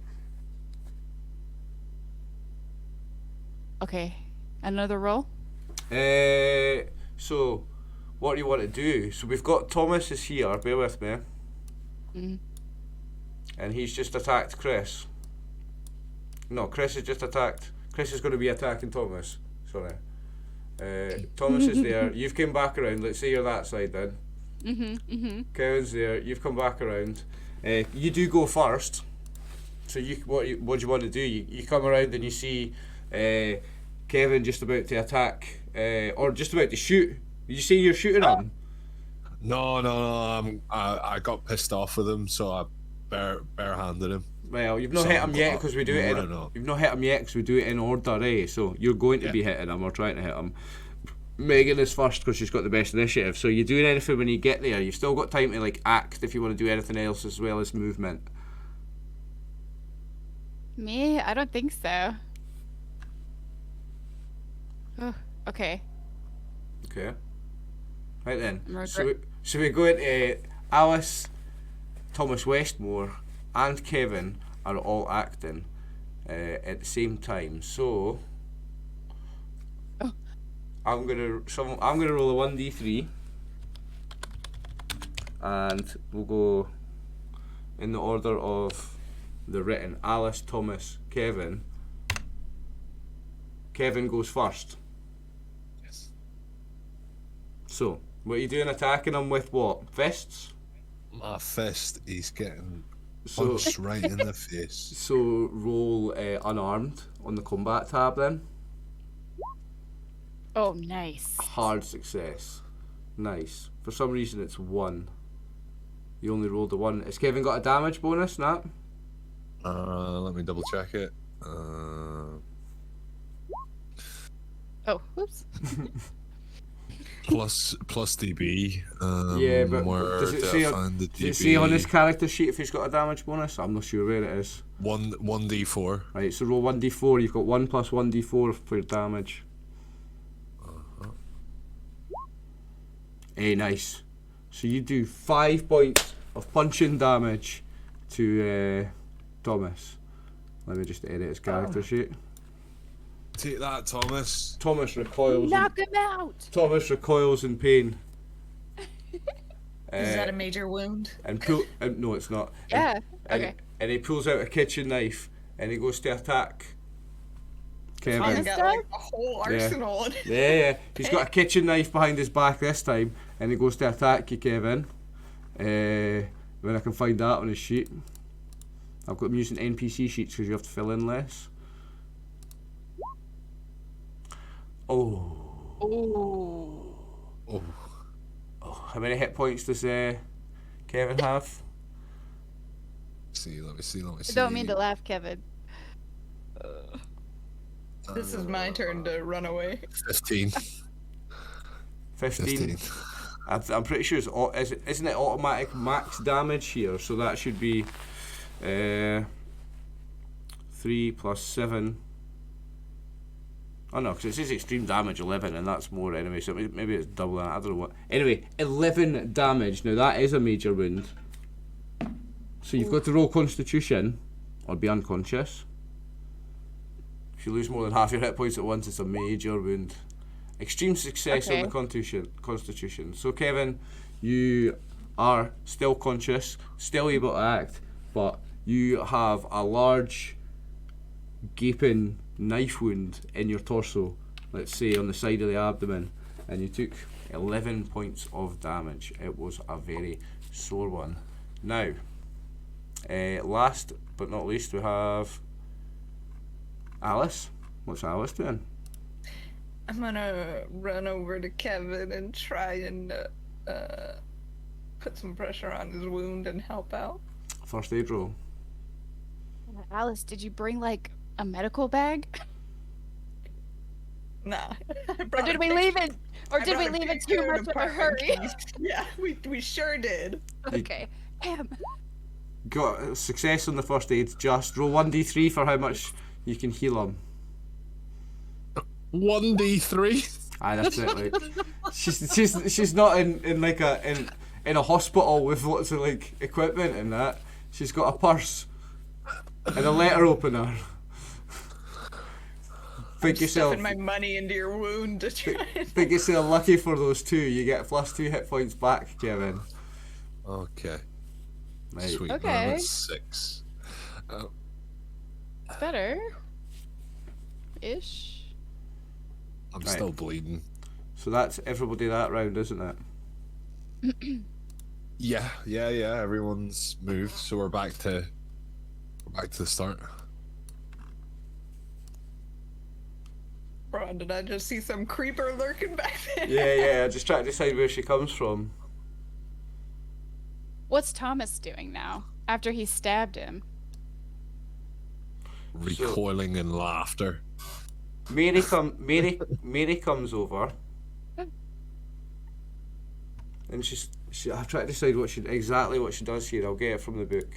Okay. Another roll? So what do you want to do? So we've got Thomas is here, bear with me. Mm-hmm. And he's just attacked Chris. No, Chris has just attacked. Chris is going to be attacking Thomas. Sorry. Thomas is there. You've come back around. Let's say you're that side then. Kevin's there. You've come back around. You do go first. So what do you want to do? You come around and you see Kevin just about to attack or just about to shoot. You say you're shooting him? No. I got pissed off with him, so I barehanded him. Well, you've not hit him yet because we do it. You've not hit him yet because we do it in order, eh? So you're going to be hitting him or trying to hit him. Megan is first because she's got the best initiative. So you're doing anything when you get there. You've still got time to like act if you want to do anything else as well as movement. Me? I don't think so. Oh, okay. Okay. Right then. I'm So we go into Alice, Thomas Westmore, and Kevin are all acting at the same time. So I'm gonna roll a 1d3, and we'll go in the order of the written. Alice, Thomas, Kevin. Kevin goes first. Yes. So what are you doing? Attacking him with what? Fists? My fist, he's getting So punched right in the face. so roll unarmed on the combat tab then. Oh, nice. Hard success. Nice. For some reason it's 1. You only rolled a 1. Has Kevin got a damage bonus, Nat? Let me double check it. Oh, whoops. Plus DB. Yeah, but where does it did say I on, find the does it DB? say on his character sheet if he's got a damage bonus? I'm not sure where it is. 1d4. Right, so roll 1d4. You've got 1 plus 1d4 for your damage. Nice. So you do 5 points of punching damage to Thomas. Let me just edit his character sheet. Take that, Thomas. Thomas recoils. Knock him out. Thomas recoils in pain. Is that a major wound? No, it's not. Yeah. Okay. And he pulls out a kitchen knife and he goes to attack Kevin. He's got like a whole arsenal. Yeah. He's got a kitchen knife behind his back this time, and he goes to attack you, Kevin. When I can find that on his sheet. I've got him using NPC sheets because you have to fill in less. Oh. How many hit points does Kevin have? Let me see. I don't mean to laugh, Kevin. This is my turn to run away. 15. 15. I'm pretty sure isn't it automatic max damage here? So that should be 3 plus 7. Oh no, because it says extreme damage 11, and that's more anyway. So maybe it's double that. I don't know what. Anyway, 11 damage. Now that is a major wound. So you've got to roll Constitution or be unconscious. If you lose more than half your hit points at once, it's a major wound. Extreme success on the Constitution. So Kevin, you are still conscious, still able to act, but you have a large gaping knife wound in your torso, let's say on the side of the abdomen, and you took 11 points of damage. It was a very sore one. Now, last but not least, we have Alice. What's Alice doing? I'm gonna run over to Kevin and try and put some pressure on his wound and help out. First aid roll. Alice, did you bring like a medical bag? Nah. Or did we leave it? Or did we leave it too much of a hurry? Yeah, we sure did. Okay. Damn. Got a success on the first aid. Just roll 1d3 for how much you can heal him. 1d3. Aye, that's it. Like, she's not in like in a hospital with lots of like equipment and that. She's got a purse and a letter opener. Think yourself. Stuffing my money into your wound to try. Think yourself lucky for those two. You get +2 hit points back, Kevin. Okay. Right. Sweet. Okay. Man, that's 6. Better. Ish. I'm Right. still bleeding. So that's everybody that round, isn't it? Yeah. Everyone's moved, so we're back to the start. Bro, did I just see some creeper lurking back there? Yeah. Just trying to decide where she comes from. What's Thomas doing now after he stabbed him? Recoiling in laughter. Mary comes over, and I try to decide exactly what she does here. I'll get it from the book.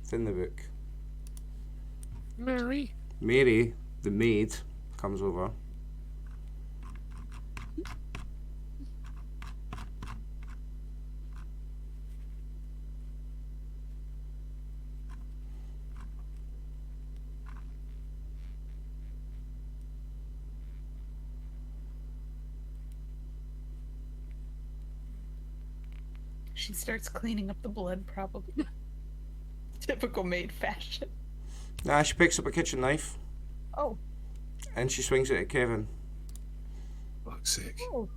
It's in the book. Mary, the maid, comes over. She starts cleaning up the blood, probably. Typical maid fashion. Nah, she picks up a kitchen knife Oh. and she swings it at Kevin. fuck's sake. Oh.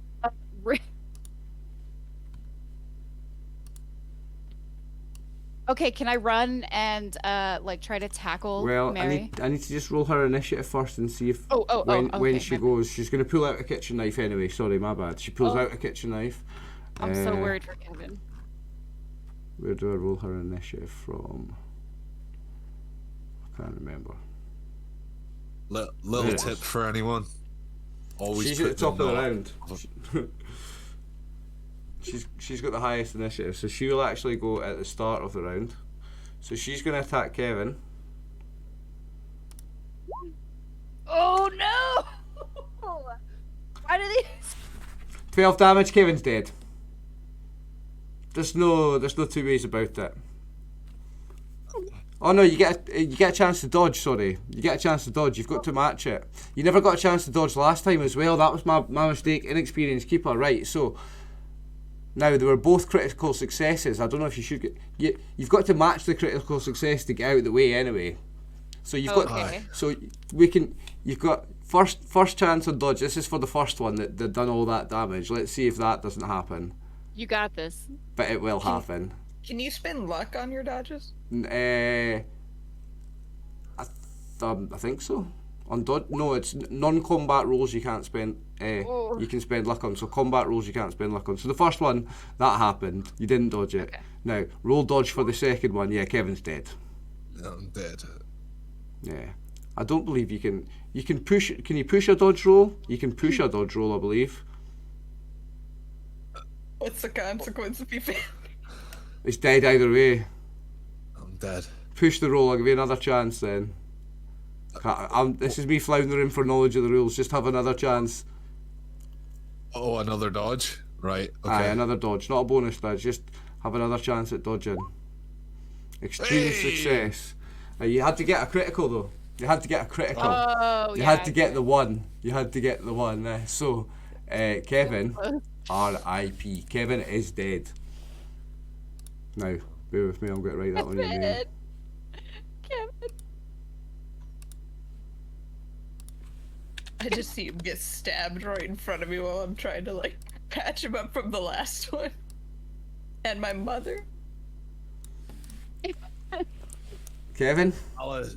Okay, can I run and like try to tackle Well, Mary? I need to just roll her initiative first and see if when when she goes, she's going to pull out a kitchen knife anyway. Sorry, my bad. She pulls out a kitchen knife. I'm so worried for Kevin. Where do I roll her initiative from? I can't remember. Little There it tip is. for anyone. Always She's at the put top them of the up. round. She's got the highest initiative, so she will actually go at the start of the round. So she's going to attack Kevin. Oh no! Why do these? 12 damage, Kevin's dead. There's no two ways about it. Oh no, you get a chance to dodge. Sorry, you get a chance to dodge. You've got to match it. You never got a chance to dodge last time as well. That was my mistake. Inexperienced keeper, right? So now they were both critical successes. I don't know if you should get. You've got to match the critical success to get out of the way anyway. So you've got. So we can. You've got first chance on dodge. This is for the first one that done all that damage. Let's see if that doesn't happen. You got this. But it will happen. Can you spend luck on your dodges? I think so. On dodge, no, it's non-combat rolls you can't spend. You can spend luck on. So combat rolls you can't spend luck on. So the first one that happened, you didn't dodge it. Okay. Now roll dodge for the second one. Yeah, Kevin's dead. I'm dead. Yeah, I don't believe you can. You can push. Can you push a dodge roll? You can push a dodge roll, I believe. What's the consequence if you fail? It's dead either way. I'm dead. Push the roll. I'll give you another chance then. This is me floundering for knowledge of the rules. Just have another chance. Oh, another dodge? Right, okay. Aye, another dodge. Not a bonus dodge. Just have another chance at dodging. Extreme success. You had to get a critical though. You had to get a critical. Oh, you had to get the one. You had to get the one. So, Kevin, R.I.P. Kevin is dead. Now, bear with me. I'm going to write that on your name. Kevin. I just see him get stabbed right in front of me while I'm trying to like patch him up from the last one. And my mother. Kevin, Alice.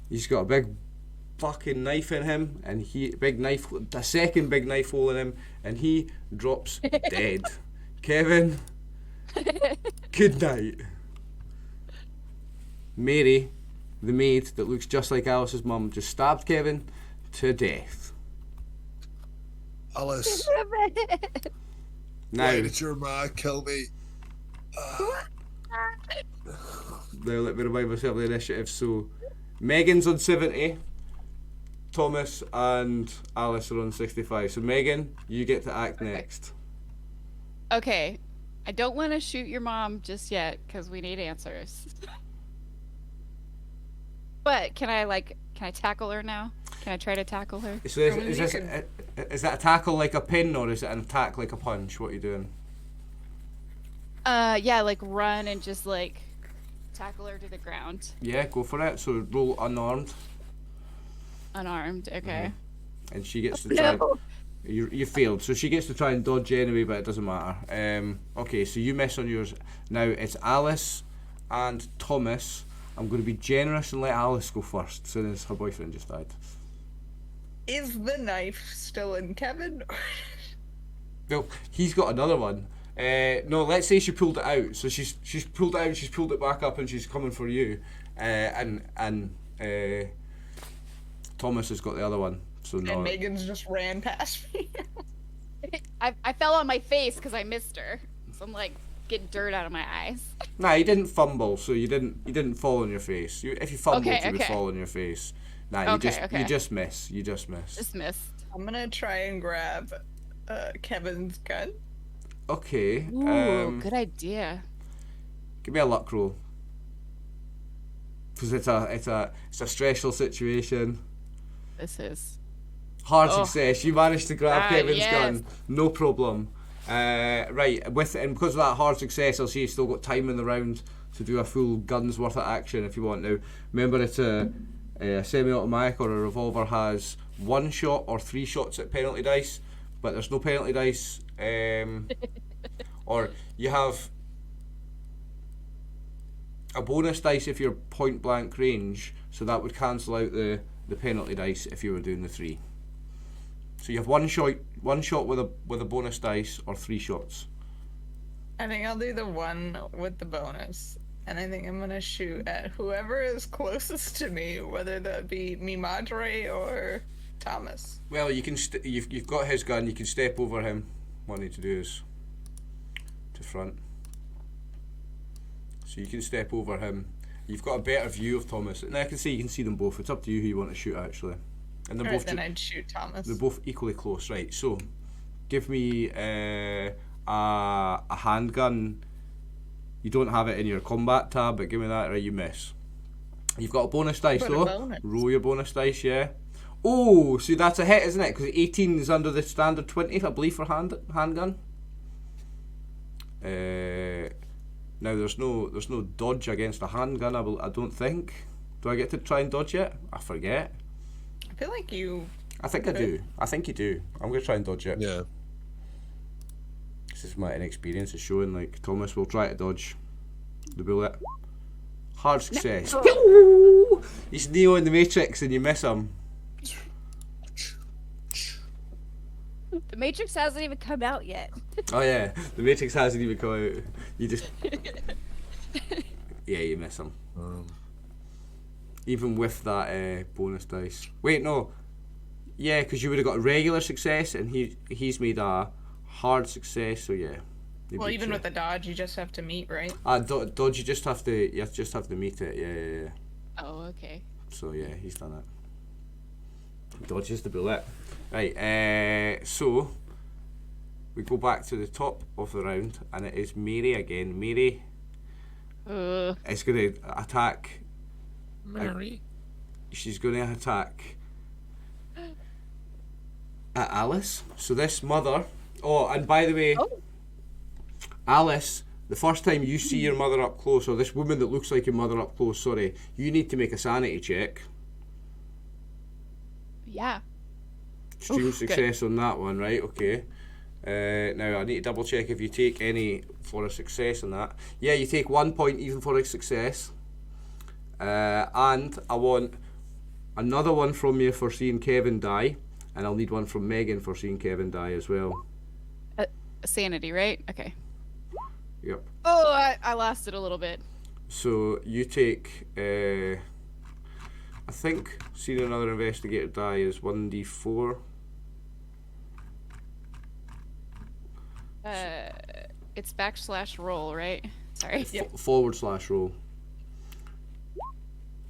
he's got a big fucking knife in him, and a second big knife hole in him, and he drops dead. Kevin, good night. Mary, the maid that looks just like Alice's mum, just stabbed Kevin to death. Alice, Now, why did your ma kill me? now let me remind myself of the initiative. So, Megan's on 70, Thomas and Alice are on 65. So, Megan, you get to act next. Okay. I don't want to shoot your mom just yet because we need answers. But can I tackle her now? Can I try to tackle her? So, is that a tackle like a pin, or is it an attack like a punch? What are you doing? Yeah, like run and just like tackle her to the ground. Yeah, go for it. So, roll unarmed. Unarmed, okay. And she gets to try. No. You failed, so she gets to try and dodge anyway, but it doesn't matter. Okay, so you miss on yours. Now it's Alice and Thomas. I'm going to be generous and let Alice go first, since her boyfriend just died. Is the knife still in Kevin? Well, he's got another one. No, let's say she pulled it out. So she's pulled it out, she's pulled it back up, and she's coming for you. And Thomas has got the other one. So no. And Megan's just ran past me. I fell on my face because I missed her. So I'm like getting dirt out of my eyes. Nah, you didn't fumble, so you didn't fall on your face. If you fumbled, you would okay. fall on your face. Nah, you just miss. You just miss. Just missed. I'm gonna try and grab Kevin's gun. Okay. Ooh, good idea. Give me a luck roll. Because it's a stressful situation. This is. Hard success. You managed to grab Kevin's yes. gun. No problem. Right, and because of that hard success, I'll see you've still got time in the round to do a full gun's worth of action if you want to. Remember, it's a semi-automatic or a revolver has 1 shot or 3 shots at penalty dice, but there's no penalty dice. Or you have a bonus dice if you're point blank range, so that would cancel out the penalty dice if you were doing the 3. So you have one shot with a bonus dice, or 3 shots. I think I'll do the one with the bonus, and I think I'm gonna shoot at whoever is closest to me, whether that be mi madre or Thomas. Well, you can you've got his gun. You can step over him. What I need to do is to front. So you can step over him. You've got a better view of Thomas. And I can see you can see them both. It's up to you who you want to shoot actually. And they're Alright, both then I'd shoot Thomas. they're both equally close, right? So give me a handgun You don't have it in your combat tab, but give me that. Right, you miss. You've got a bonus dice But a though. bonus. Roll your bonus dice, yeah. Oh, see that's a hit, isn't it? Because 18 is under the standard 20, I believe, for handgun. Now there's no dodge against a handgun. I don't think. Do I get to try and dodge it? I forget. I feel like you. I think I do. I think you do. I'm gonna try and dodge it. Yeah. This is my inexperience is showing. Like Thomas will try to dodge the bullet. Hard success. He's Neo in the Matrix and you miss him. The Matrix hasn't even come out yet. Oh yeah, the Matrix hasn't even come out. You just yeah, you miss him. Even with that bonus dice. Wait, no. Yeah, because you would have got a regular success and he's made a hard success. So yeah. he Well, beat even you. with the dodge, you just have to meet, right? Dodge. You just have to meet it. Yeah. Oh, okay. So yeah, he's done it. He dodges the bullet. Right, so we go back to the top of the round and it is Mary again. Mary is going to attack. Mary. She's going to attack at Alice. So this mother. Oh, and by the way, Alice, the first time you see your mother up close, or this woman that looks like your mother up close, sorry, you need to make a sanity check. Yeah. Extreme Oof, success on that one, right? Okay. Now I need to double check if you take any for a success on that. Yeah, you take 1 point even for a success. And I want another one from you for seeing Kevin die, and I'll need one from Megan for seeing Kevin die as well. Sanity, right? Okay. Yep. Oh, I lost it a little bit. So you take, I think seeing another investigator die is 1d4. It's /roll, right? Sorry. Forward / roll.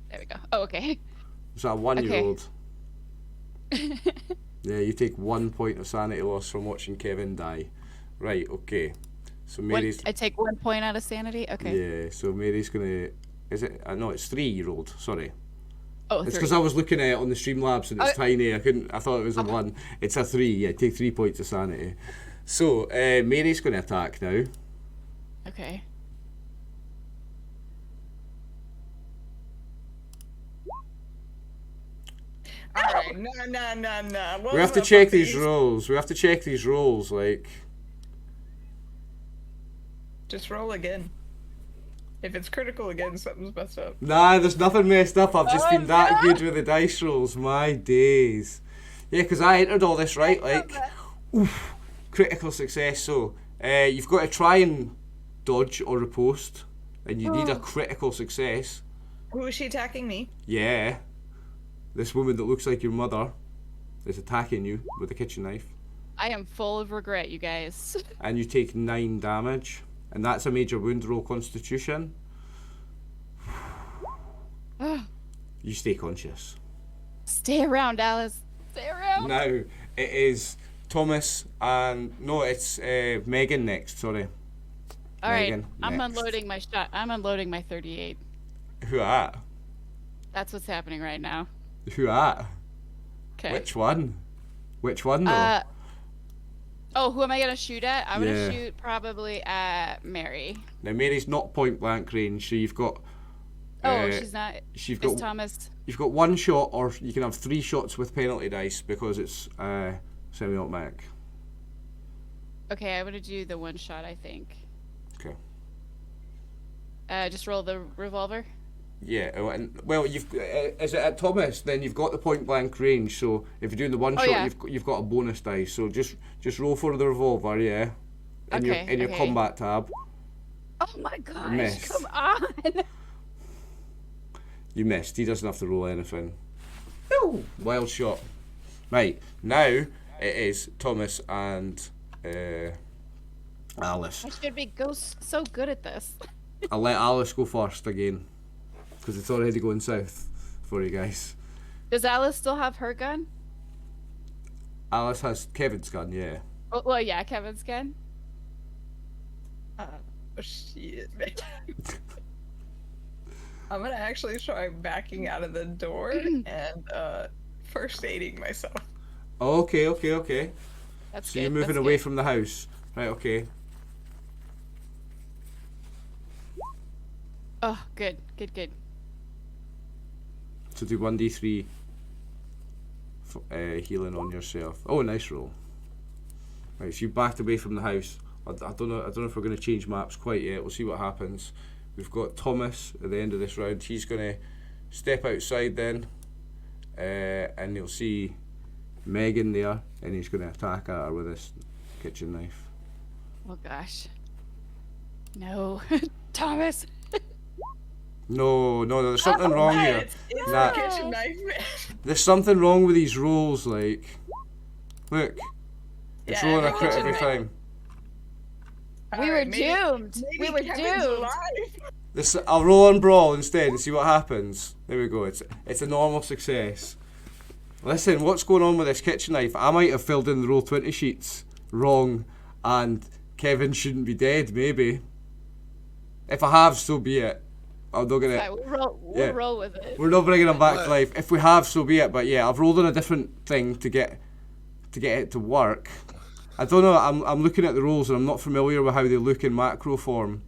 There we go. Oh, okay. Is that a 1-year-old? Yeah, you take 1 point of sanity loss from watching Kevin die. Right, okay. So Mary's... I take 1 point out of sanity? Okay. Yeah, so Mary's gonna... Is it... no, it's 3-year-old, sorry. Oh, It's 3. because I was looking at it on the Streamlabs and it's tiny. I thought it was a 1. It's a 3, yeah, take 3 points of sanity. So, Mary's gonna attack now. Okay. Alright, no. We have to check these rolls. Like... Just roll again. If it's critical again, something's messed up. Nah, there's nothing messed up. I've just been that good with the dice rolls. My days. Yeah, because I entered all this right. Like, oof, critical success. So, you've got to try and dodge or riposte, and you need a critical success. Who is she attacking me? Yeah. This woman that looks like your mother is attacking you with a kitchen knife. I am full of regret, you guys. And you take 9 damage. And that's a major wound roll constitution. You stay conscious. Stay around, Alice. Stay around. Now, it is Thomas and... No, it's Megan next, sorry. All right, Megan, I'm next. unloading my shot. I'm unloading my 38. Who at? That's what's happening right now. Who at? Okay. Which one? Which one, though? Oh, who am I gonna shoot at? I'm Yeah. gonna shoot probably at Mary. Now, Mary's not point blank range, so you've got... Oh, she's not. You've Is got, Thomas? you've got 1 shot, or you can have 3 shots with penalty dice, because it's semi-automatic. Okay, I'm gonna do the 1 shot, I think. Okay. Just roll the revolver. Yeah, well, you've is it at Thomas? Then you've got the point blank range. So if you're doing the 1 shot, yeah. you've got a bonus dice. So just roll for the revolver, yeah. In your Okay. combat tab, Oh my gosh! Miss. Come on. you missed. He doesn't have to roll anything. No, wild shot. Right now it is Thomas and Alice. I should be so good at this. I'll let Alice go first again because it's already going south for you guys. Does Alice still have her gun? Alice has Kevin's gun, yeah. Oh, well, yeah, Kevin's gun. shit, man. I'm gonna actually try backing out of the door and first aiding myself. Oh, okay. That's So good. you're moving that's away good. from the house. Right, okay. Oh, good. So do 1d3 healing on yourself. Oh, nice roll. Right, so you backed away from the house. I don't know if we're going to change maps quite yet. We'll see what happens. We've got Thomas at the end of this round. He's going to step outside then, and you'll see Megan there, and he's going to attack at her with his kitchen knife. Oh gosh. No, Thomas. No, there's something wrong here. It's Nah. the kitchen knife, man. There's something wrong with these rolls, like. Look, it's Yeah, rolling a every crit kitchen every knife. time. We were Alright, doomed. maybe We were Kevin's doomed. alive. I'll roll on brawl instead and see what happens. There we go. It's a normal success. Listen, what's going on with this kitchen knife? I might have filled in the roll 20 sheets wrong, and Kevin shouldn't be dead. Maybe. If I have, so be it. I'm not gonna. Right, we'll roll with it. We're not bringing him back to life. If we have, so be it. But yeah, I've rolled on a different thing to get it to work. I don't know. I'm looking at the rolls and I'm not familiar with how they look in macro form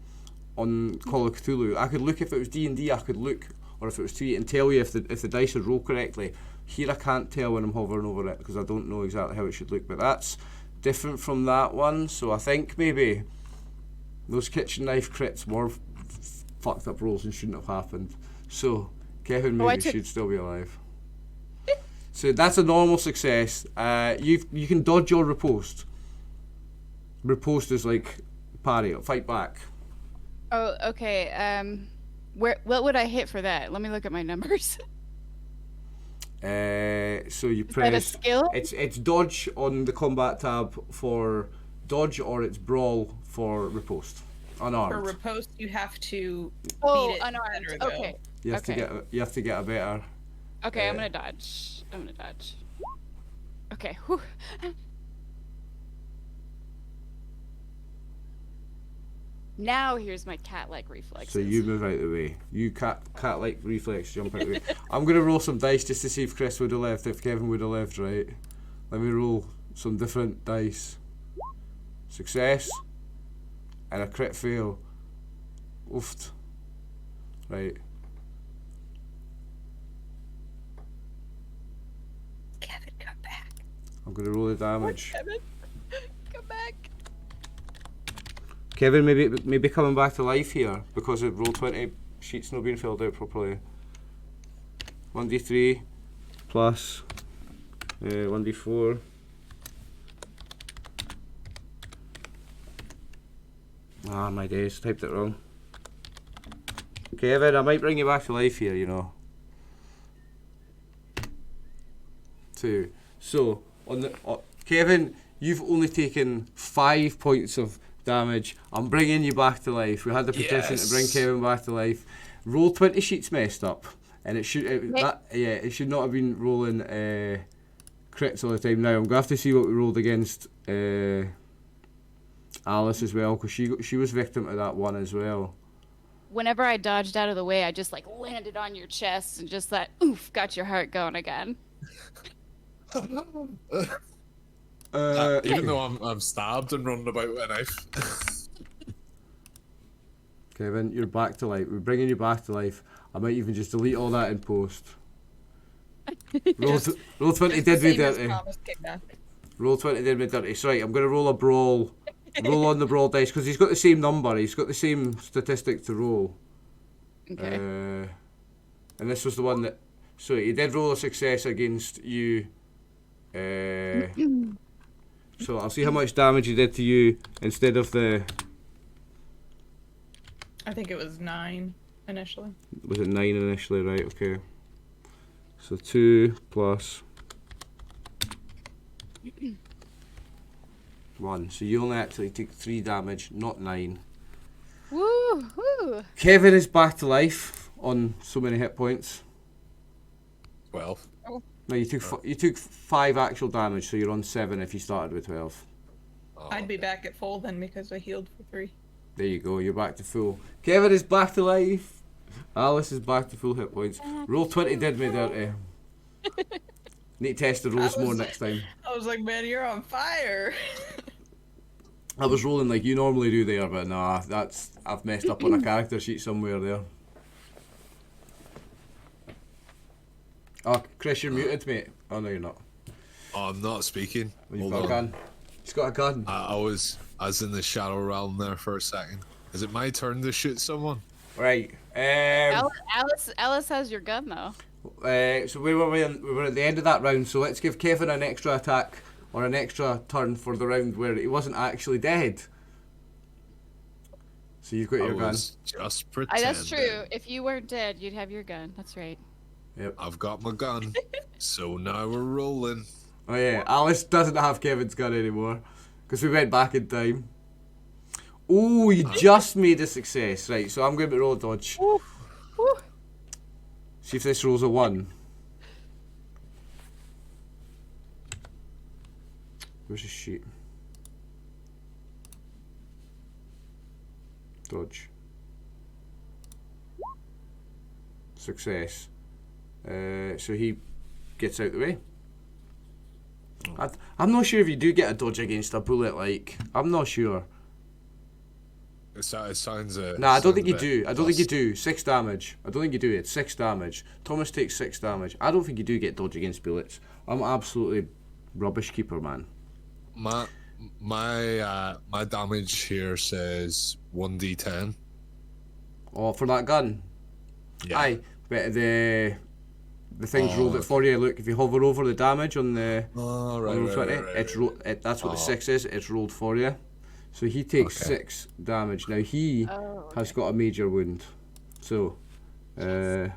on Call of Cthulhu. I could look if it was D&D. I could look, or if it was 2e, and tell you if the dice would roll correctly. Here I can't tell when I'm hovering over it because I don't know exactly how it should look. But that's different from that one. So I think maybe those kitchen knife crits were fucked up rolls and shouldn't have happened. So Kevin maybe should still be alive. So that's a normal success. You can dodge your riposte. Riposte is like parry, fight back. Oh, okay. What would I hit for that? Let me look at my numbers. So you Is press. that a skill? It's dodge on the combat tab for dodge, or it's brawl for riposte. Unarmed. For riposte, you have to Oh, beat it unarmed. better, though. Okay. You have to get a better. Okay, I'm gonna dodge. Okay. Whew. Now here's my cat-like reflexes. So you move out of the way. You cat-like reflex jump out of the way. I'm gonna roll some dice just to see if Chris would have left, if Kevin would have left, right? Let me roll some different dice. Success. And a crit fail. Oofed. Right. Kevin, come back. I'm gonna roll the damage. Kevin, come back. Kevin maybe coming back to life here because of roll 20 sheets not being filled out properly. 1d3 plus 1d4. Ah, my days, typed it wrong. Kevin, I might bring you back to life here, you know. 2. So, Kevin, you've only taken 5 points of damage. I'm bringing you back to life. We had the petition to bring Kevin back to life. Roll 20 sheets messed up, and it should not have been rolling crits all the time. Now I'm gonna have to see what we rolled against Alice as well, because she was victim to that one as well. Whenever I dodged out of the way, I just like landed on your chest and just that oof got your heart going again. Even though I'm stabbed and running about with a knife. Kevin, you're back to life. We're bringing you back to life. I might even just delete all that in post. Roll 20 did me dirty. Roll 20 did me dirty. So right, I'm going to roll a brawl. Roll on the brawl dice because he's got the same number. He's got the same statistic to roll. Okay. And this was the one that. So he did roll a success against you. So I'll see how much damage he did to you instead of the. I think it was 9 initially. Was it 9 initially? Right, okay. So 2 plus 1. So you only actually take 3 damage, not 9. Woo! Woo! Kevin is back to life on so many hit points. 12. No, you took 5 actual damage, so you're on 7 if you started with 12. I'd be back at full then because I healed for 3. There you go. You're back to full. Kevin is back to life. Alice is back to full hit points. Roll 20 did me dirty. Need to test the rolls more next time. I was like, man, you're on fire. I was rolling like you normally do there, but nah, I've messed up on a character sheet somewhere there. Oh, Chris, you're muted, mate. Oh no, you're not. Oh, I'm not speaking. You've Hold got a on. gun. He's got a gun. I was in the shadow realm there for a second. Is it my turn to shoot someone? Right. Alice has your gun though. So we were at the end of that round. So let's give Kevin an extra attack or an extra turn for the round where he wasn't actually dead. So you've got your gun. Just pretending. That's true. If you weren't dead, you'd have your gun. That's right. Yep. I've got my gun. So now we're rolling. Oh yeah, Alice doesn't have Kevin's gun anymore because we went back in time. Oh, you just made a success. Right, so I'm going to roll a dodge. Woo. Woo. See if this rolls a 1. Where's the sheet? Dodge. Success. So he gets out the way. I'm not sure if you do get a dodge against a bullet, like, I'm not sure. It sounds Nah, I don't think you a bit do. I don't think you plus. do. 6 damage. I don't think you do. It's 6 damage. Thomas takes 6 damage. I don't think you do get dodge against bullets. I'm absolutely rubbish keeper, man. My damage here says 1d10. Oh, for that gun? Yeah. Aye, but the thing's rolled it for you. Look, if you hover over the damage on the Oh, on right, roll right, 20, right, right, it's that's what the Oh. 6 is. It's rolled for you. So he takes Okay. 6 damage. Now he has got a major wound. So, nah,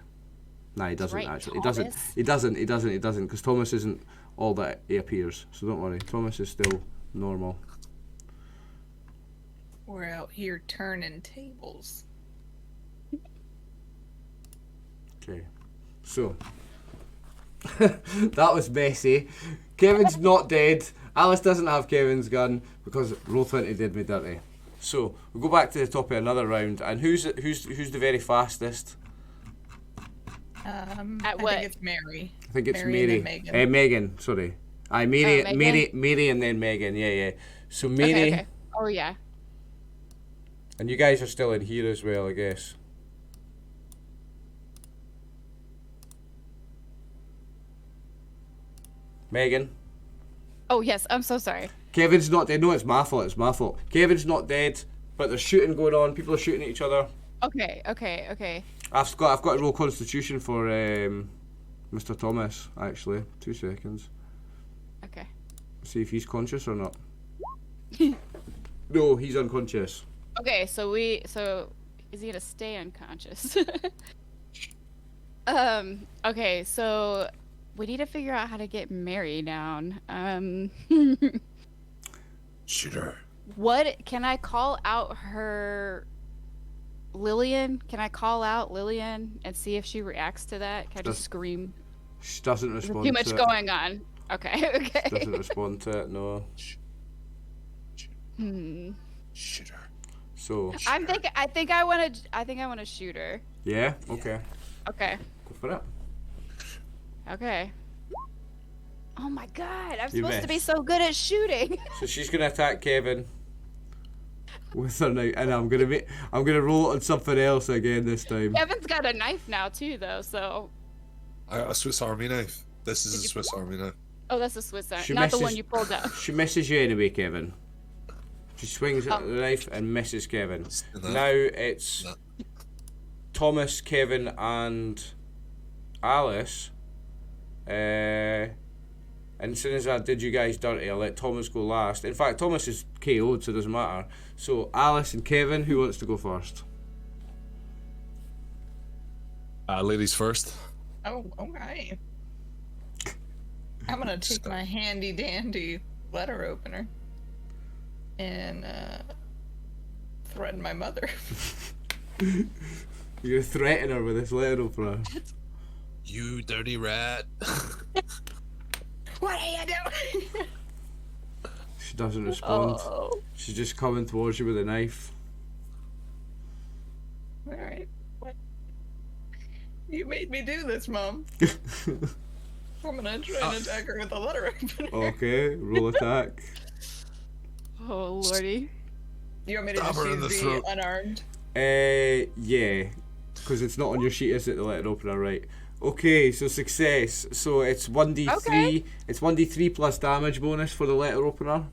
he doesn't right, actually. Thomas. He doesn't, because Thomas isn't all that he appears. So don't worry, Thomas is still normal. We're out here turning tables. Okay, so that was messy. Kevin's not dead. Alice doesn't have Kevin's gun because roll 20 did me dirty. So we'll go back to the top of another round, and who's the very fastest? At I what? think it's Mary. I think it's Mary and Mary. then Megan. Megan, sorry. Aye, Mary, Megan? Mary, and then Megan. Yeah. So Mary, Okay. Oh yeah. and you guys are still in here as well, I guess. Megan. Oh yes. I'm so sorry. Kevin's not dead. No, it's my fault. It's my fault. Kevin's not dead, but there's shooting going on. People are shooting at each other. Okay. I've got to roll Constitution for Mr. Thomas. Actually, 2 seconds. Okay. See if he's conscious or not. No, he's unconscious. Okay. So is he gonna stay unconscious? Okay. So we need to figure out how to get Mary down. Shoot her. What can I call out her? Lillian? Can I call out Lillian and see if she reacts to that? Can I just scream? She doesn't There's respond too much to going on. Okay. it. Doesn't respond to it, no. Shoot her. So, I think I want to shoot her. yeah? Okay. Okay. Go for it. Okay. Oh my god, I'm You supposed to be missed. so good at shooting. So she's going to attack Kevin with her knife, and I'm going to roll it on something else again this time. Kevin's got a knife now too though, so I got a Swiss Army knife. This is a Swiss Army knife. oh, that's a Swiss knife, She not the misses- one you pulled out. She misses you anyway, Kevin. She swings at the knife and misses Kevin. Enough. Now it's Enough. Thomas, Kevin, and Alice. And as soon as I did you guys dirty, I'll let Thomas go last. In fact, Thomas is KO'd, so it doesn't matter. So Alice and Kevin, who wants to go first? Ladies first. Oh, okay. I'm gonna take my handy dandy letter opener and threaten my mother. You're gonna threaten her with this letter opener. You dirty rat. What are you doing? She doesn't respond. Oh. She's just coming towards you with a knife. You made me do this, Mom. I'm gonna try and attack her with a letter opener. Okay, roll attack. Oh lordy. You want me to Stab just her in use the the throat. unarmed? Yeah, because it's not on your sheet, is it? The letter opener, right? Okay, so success. So it's 1d3. Okay. It's 1d3 plus damage bonus for the letter opener.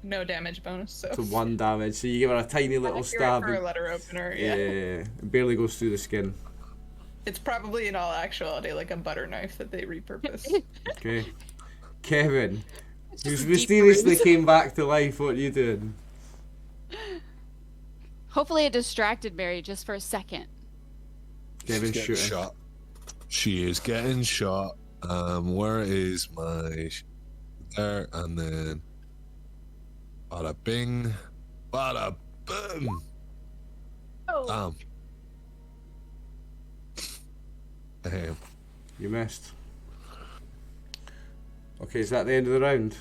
No damage bonus, so. So 1 damage. So you give her a tiny little Accurate stab. for a and- letter opener, yeah, it barely goes through the skin. It's probably in all actuality like a butter knife that they repurpose. Okay. Kevin, It's who's just a deep mysteriously bruise. came back to life, what are you doing? Hopefully it distracted Mary just for a second. Kevin's She's getting shooting. shot. She is getting shot. Where is my... There, and then... Bada bing. Bada boom. Oh. Damn. You missed. Okay, is that the end of the round?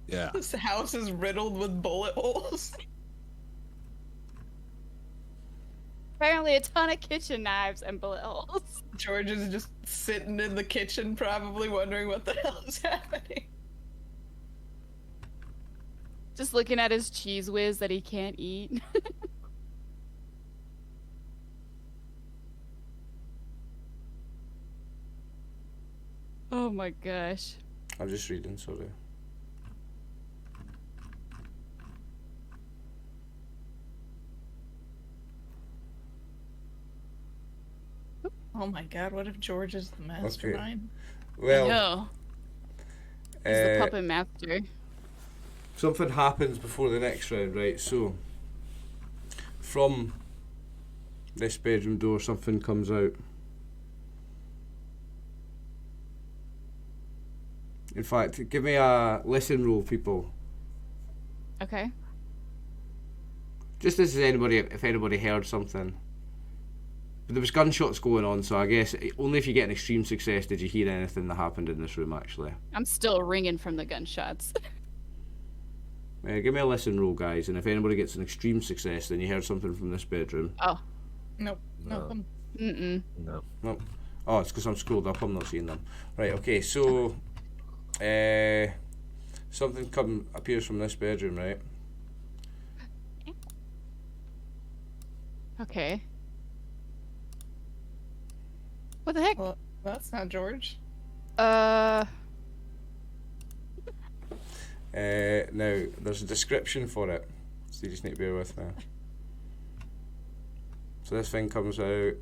Yeah. This house is riddled with bullet holes. Apparently a ton of kitchen knives and bullet holes. George is just sitting in the kitchen, probably wondering what the hell is happening. Just looking at his cheese whiz that he can't eat. Oh my gosh. I'm just reading, sorry. Oh my god, what if George is the mastermind? Well, No. He's the uh, puppet master. something happens before the next round, right? So, from this bedroom door, something comes out. In fact, give me a listen roll, people. Okay. Just as anybody, if anybody heard something. But there was gunshots going on, so I guess only if you get an extreme success did you hear anything that happened in this room, actually. I'm still ringing from the gunshots. Give me a listen roll, guys, and if anybody gets an extreme success, then you heard something from this bedroom. Oh. Nope, No. nothing. Mm-mm. No. No. Oh, it's because I'm scrolled up, I'm not seeing them. Right, okay, so... something appears from this bedroom, right? Okay. What the heck? Well, that's not George. Now, there's a description for it, so you just need to bear with me. So this thing comes out.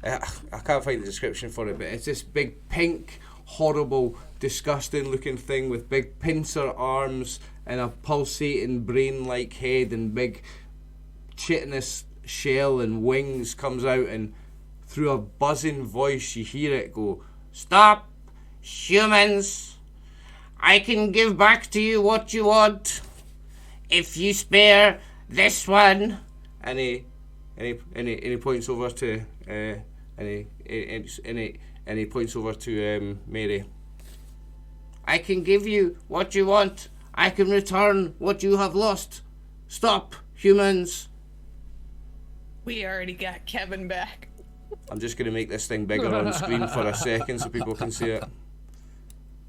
I can't find the description for it, but it's this big pink, horrible, disgusting looking thing with big pincer arms and a pulsating brain-like head and big chitinous shell and wings comes out, and through a buzzing voice you hear it go, "Stop, humans! I can give back to you what you want if you spare this one." And he points over to and he points over to Mary. "I can give you what you want. I can return what you have lost. Stop, humans." We already got Kevin back. I'm just going to make this thing bigger on screen for a second so people can see it.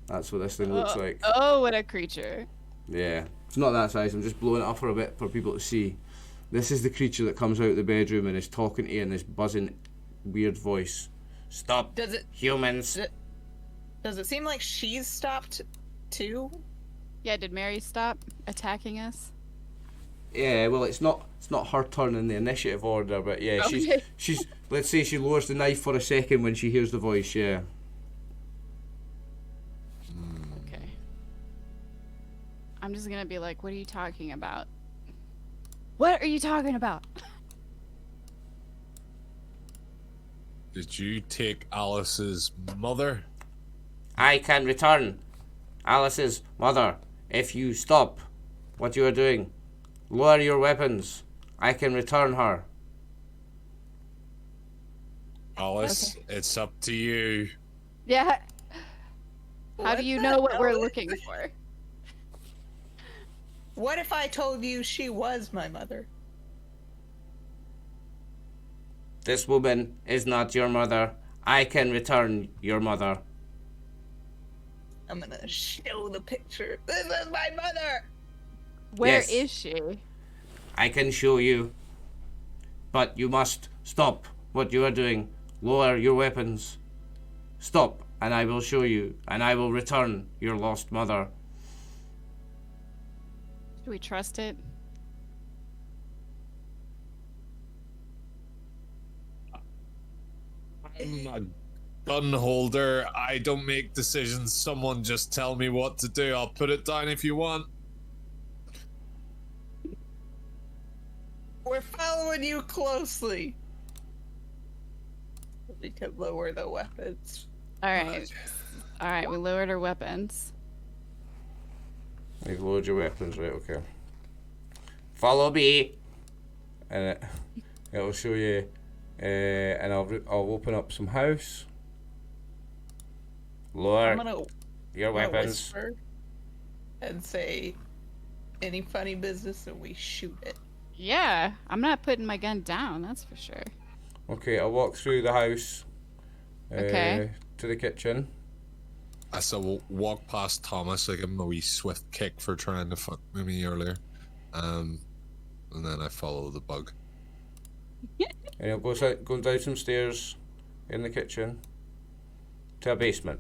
That's what this thing looks like. Oh, what a creature. Yeah, it's not that size. I'm just blowing it up for a bit for people to see. This is the creature that comes out of the bedroom and is talking to you in this buzzing, weird voice. "Stop, Does it humans." does it seem like she's stopped too? Yeah, did Mary stop attacking us? Yeah, well, it's not her turn in the initiative order, but yeah, Okay. she's. Let's say she lowers the knife for a second when she hears the voice. Yeah. Okay. I'm just gonna be like, what are you talking about? What are you talking about? Did you take Alice's mother? I can return Alice's mother if you stop what you are doing. Lower your weapons. I can return her. Alice, it's up to you. Yeah. How What do you the know what hell we're is looking for? What if I told you she was my mother? This woman is not your mother. I can return your mother. I'm gonna show the picture. This is my mother! Where Yes. is she? I can show you. But you must stop what you are doing. Lower your weapons. Stop, and I will show you, and I will return your lost mother. Do we trust it? I'm a gun holder. I don't make decisions. Someone just tell me what to do. I'll put it down if you want. We're following you closely. We could lower the weapons. All right. All right, we lowered our weapons. You've lowered your weapons, right? Okay. Follow me, and it'll show you. And I'll open up some house. Lower I'm gonna your weapons. whisper and say, any funny business, and we shoot it. Yeah, I'm not putting my gun down, that's for sure. Okay, I'll walk through the house. Okay. To the kitchen. I still walk past Thomas. I give him a wee swift kick for trying to fuck with me earlier. And then I follow the bug. And he'll go down some stairs in the kitchen to a basement.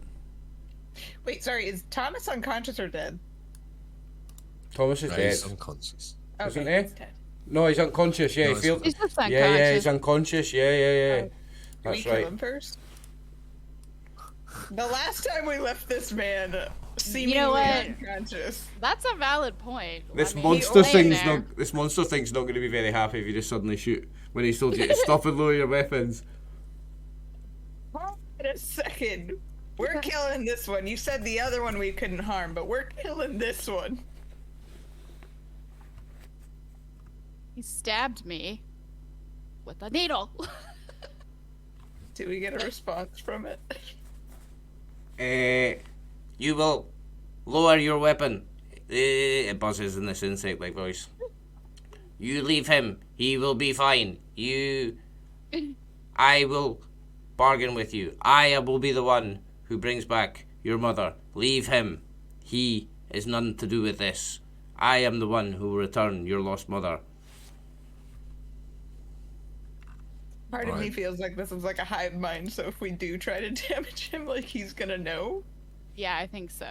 Wait, sorry, is Thomas unconscious or dead? Thomas is dead. He's unconscious. Isn't he? he's dead. No, he's unconscious. Yeah, No, he feels. He's just unconscious. Yeah, he's unconscious. Yeah. Can we That's kill right. him first? The last time we left this man seemingly what? unconscious. That's a valid point. This I mean, monster he's laying thing's there. not. This monster thing's not going to be very happy if you just suddenly shoot when he's told you to stop and lower your weapons. Hold on a second. We're killing this one. You said the other one we couldn't harm, but we're killing this one. He stabbed me with a needle. Do we get a response from it? You will lower your weapon. It buzzes in this insect-like voice. You leave him. He will be fine. I will bargain with you. I will be the one who brings back your mother. Leave him. He is none to do with this. I am the one who will return your lost mother. Part of me Right. feels like this is like a hive mind, so if we do try to damage him, like he's gonna know. Yeah, I think so.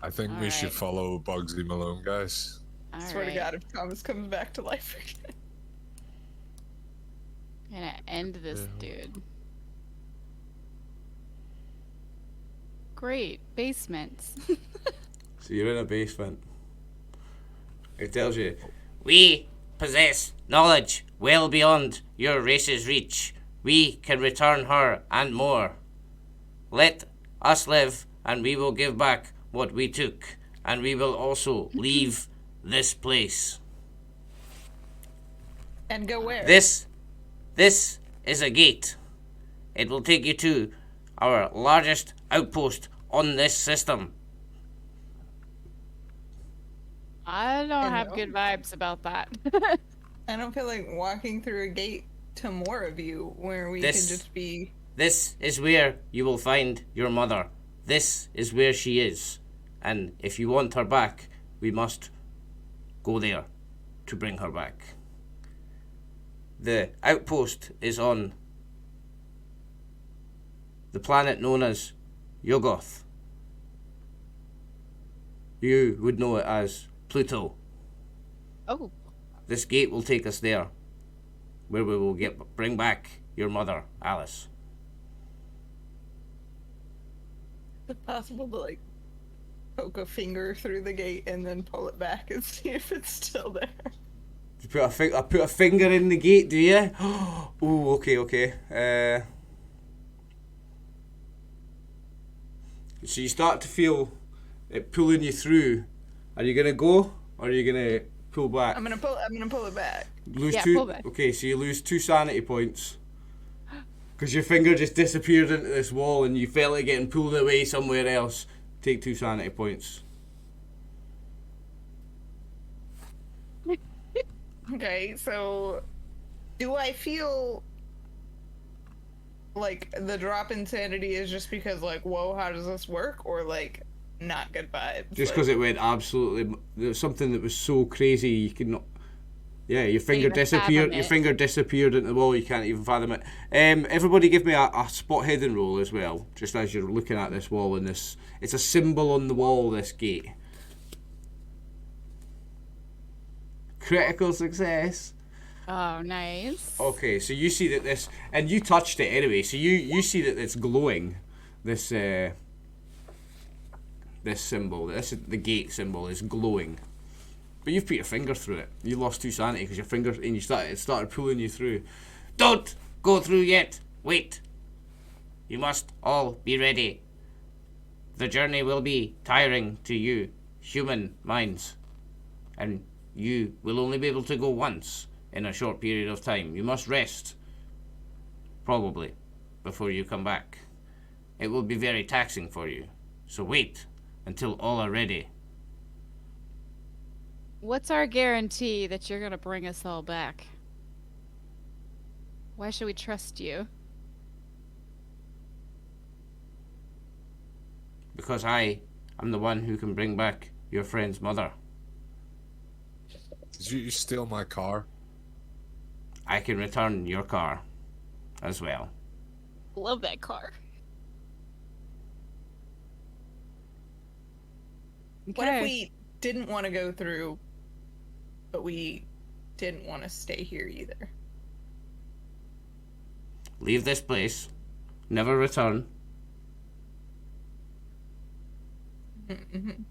I think we should Alright. follow Bugsy Malone, guys. All Swear to right. God, if Thomas comes back to life again. I'm gonna end this dude. Great basements. So you're in a basement. It tells you, we possess knowledge well beyond your race's reach. We can return her and more. Let us live, and we will give back what we took, and we will also leave this place. And go where? This is a gate. It will take you to our largest outpost on this system. I don't have Hello? good vibes about that. I don't feel like walking through a gate to more of you where we This- can just be. This is where you will find your mother. This is where she is. And if you want her back, we must go there to bring her back. The outpost is on the planet known as Yogoth. You would know it as Pluto. Oh, This gate will take us there, where we will bring back your mother, Alice. Is it possible to like poke a finger through the gate and then pull it back and see if it's still there? You put a finger in the gate, do you? Ooh, okay. So you start to feel it pulling you through. Are you gonna go, or are you gonna pull back? I'm gonna pull it back. Lose Yeah, two. pull back. Okay, so you lose 2 sanity points because your finger just disappeared into this wall, and you felt it getting pulled away somewhere else. Take 2 sanity points. Okay, so do I feel like the drop in sanity is just because, like, whoa, how does this work? Or, like, not good vibes? Just because it went absolutely... There was something that was so crazy you could not... Yeah, your finger even disappeared. fathom Your it. finger disappeared into the wall. You can't even fathom it. Everybody, give me a spot hidden roll as well. Just as you're looking at this wall and this, it's a symbol on the wall. This gate. Critical success. Oh, nice. Okay, so you see that this, and you touched it anyway. So you see that it's glowing. This this symbol, the gate symbol, is glowing. But you've put your finger through it. You lost 2 sanity because your finger, and it started pulling you through. Don't go through yet. Wait. You must all be ready. The journey will be tiring to you, human minds, and you will only be able to go once in a short period of time. You must rest, probably, before you come back. It will be very taxing for you. So wait until all are ready. What's our guarantee that you're gonna bring us all back? Why should we trust you? Because I am the one who can bring back your friend's mother. Did you steal my car? I can return your car as well. Love that car. What if we didn't want to go through, but we didn't want to stay here either? Leave this place. Never return. Mm-hmm.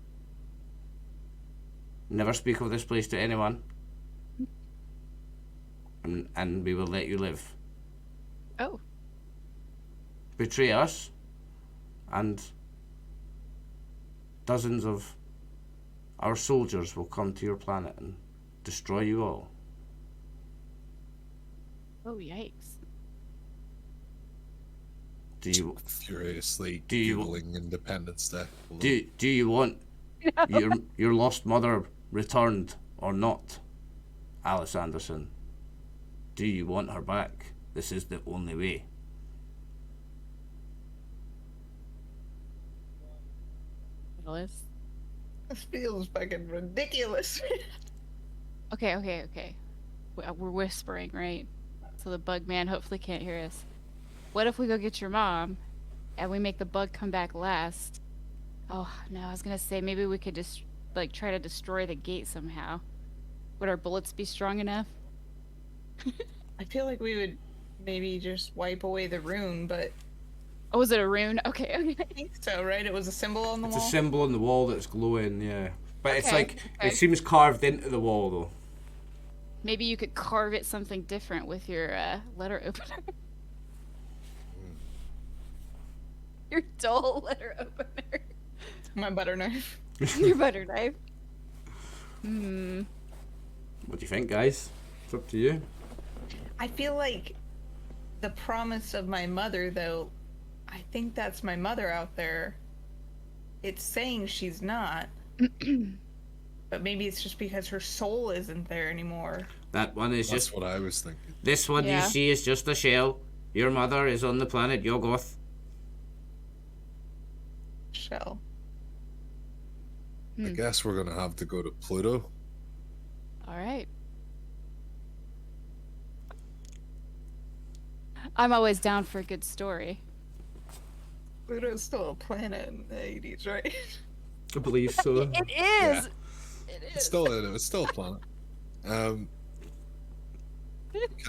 Never speak of this place to anyone. And we will let you live. Oh. Betray us, and dozens of our soldiers will come to your planet and destroy you all. Oh, yikes. Do you Furiously Do you- Googling Independence Day. do you want your lost mother returned or not, Alice Anderson? Do you want her back? This is the only way. Alice? This feels fucking ridiculous. Okay. We're whispering, right? So the bug man hopefully can't hear us. What if we go get your mom, and we make the bug come back last? Oh, no, I was gonna say maybe we could just, like, try to destroy the gate somehow. Would our bullets be strong enough? I feel like we would maybe just wipe away the rune, but Oh, was it a rune? Okay. I think so, right? It was a symbol on the It's a wall. symbol on the wall that's glowing, yeah. But it's Okay, like, okay. it seems carved into the wall, though. Maybe you could carve it something different with your letter opener. Your dull letter opener. My butter knife. Your butter knife. What do you think, guys? It's up to you. I feel like the promise of my mother, though, I think that's my mother out there. It's saying she's not. But maybe it's just because her soul isn't there anymore. That one is That's just... what I was thinking. This one Yeah. you see is just a shell. Your mother is on the planet Yogoth. Shell. I guess we're gonna have to go to Pluto. All right. I'm always down for a good story. Pluto's still a planet in the 80s, right? I believe so. It is. It is. It's still a planet. Can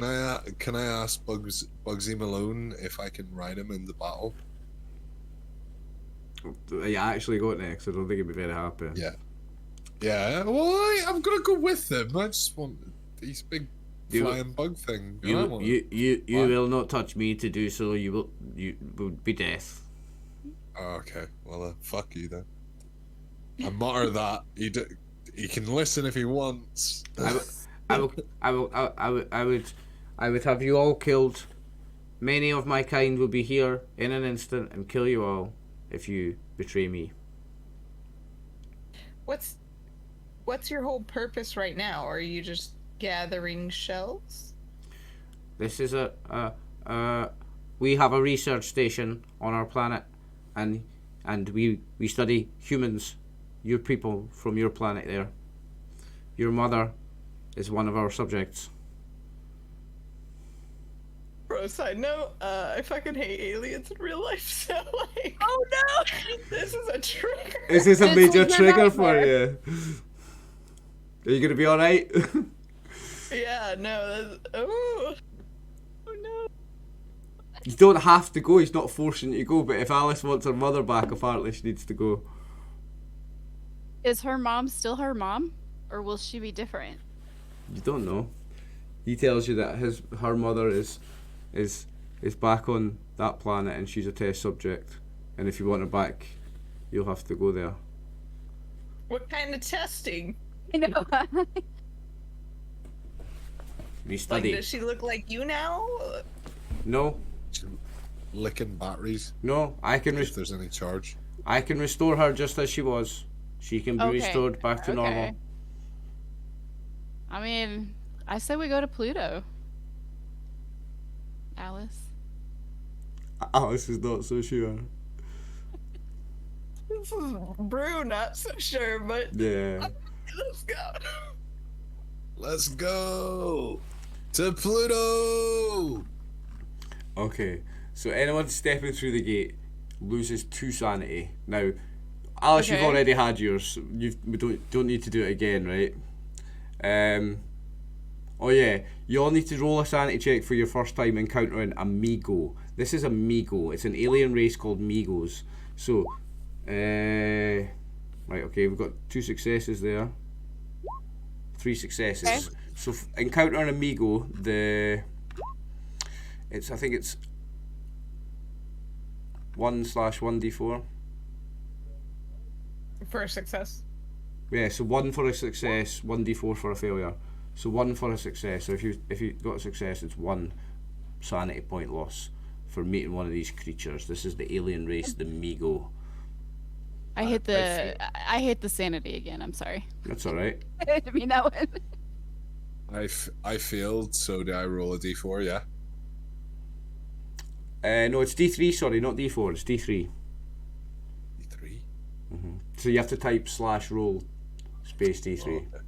I ask Bugsy Malone if I can ride him in the battle? You actually got next. I don't think he'd be very happy. Yeah. Yeah. Well, I'm gonna go with him. I just want these big You- flying bug thing. I You want you What? will not touch me to do so. You would be death. Oh, okay. Well, fuck you then. I mutter that he can listen if he wants. I would have you all killed. Many of my kind will be here in an instant and kill you all if you betray me. What's your whole purpose right now? Or are you just gathering shells? This is we have a research station on our planet, and we study humans, your people from your planet there. Your mother is one of our subjects. Bro, side note, I fucking hate aliens in real life, so like... Oh no! This is a trigger! Is this a This major was a trigger for nightmare. you? Are you gonna be alright? Yeah, no, that's... Oh no. You don't have to go, he's not forcing you to go, but if Alice wants her mother back, apparently she needs to go. Is her mom still her mom? Or will she be different? You don't know. He tells you that her mother is back on that planet and she's a test subject. And if you want her back, you'll have to go there. What kind of testing? I know. We Like, study. does she look like you now? No, Licking batteries. no, I can If there's any charge. restore her just as she was. She can be Okay, restored back to normal. okay. I mean, I say we go to Pluto. Alice. Alice is not so sure. This is Brew, not so sure, but Yeah. let's go. Let's go to Pluto. Okay, so anyone stepping through the gate loses 2 sanity. Now, Alice, you've Okay. already had yours. We don't need to do it again, right? Oh yeah, you all need to roll a sanity check for your first time encountering a Migo. This is a Migo. It's an alien race called Migos. So, right, okay, we've got 2 successes there. 3 successes. Okay. So encountering a Migo, I think it's 1/1d4. For a success. Yeah, so 1 for a success, 1d4 for a failure. So 1 for a success. So if you got a success, it's 1 sanity point loss for meeting one of these creatures. This is the alien race, the Migo. I hit the sanity again. I'm sorry. That's all right. I didn't mean that one. I failed, so do I roll a d4? Yeah. No, it's D3. Sorry, not D4. It's D3. D3. So you have to type /roll space D3. Oh, okay.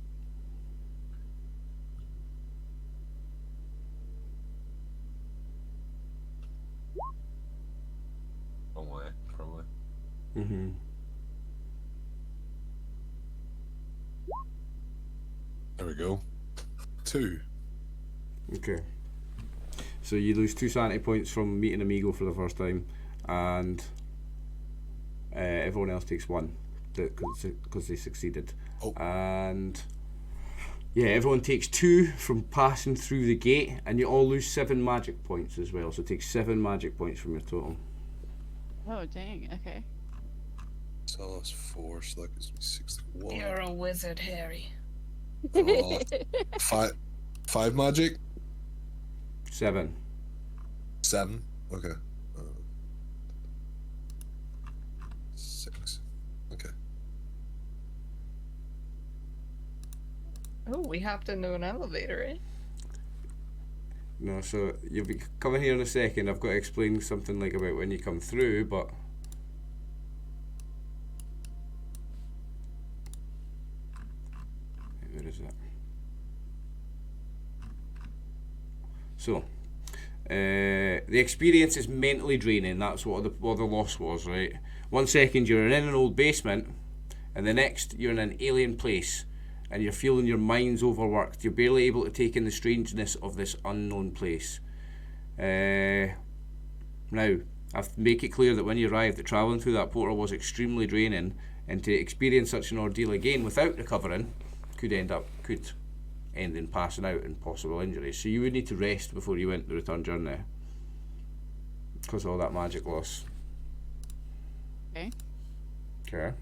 Wrong way, probably. Mm-hmm. There we go. 2. Okay. So you lose 2 sanity points from meeting Amigo for the first time, and everyone else takes 1 because they succeeded. Oh. And yeah, everyone takes 2 from passing through the gate, and you all lose 7 magic points as well. So take 7 magic points from your total. Oh dang. Okay. So that's 4, so that gives me 61. You're a wizard, Harry. Oh, 5 magic? 7. 7? Okay. 6. Okay. Oh, we hopped into an elevator, eh? No, so you'll be coming here in a second. I've got to explain something like about when you come through, but where is it? So, the experience is mentally draining. That's what the loss was, right? 1 second you're in an old basement, and the next you're in an alien place, and you're feeling your mind's overworked. You're barely able to take in the strangeness of this unknown place. Now, I make it clear that when you arrived, that travelling through that portal was extremely draining, and to experience such an ordeal again without recovering could end in passing out and possible injuries. So you would need to rest before you went the return journey because of all that magic loss. Okay. Okay.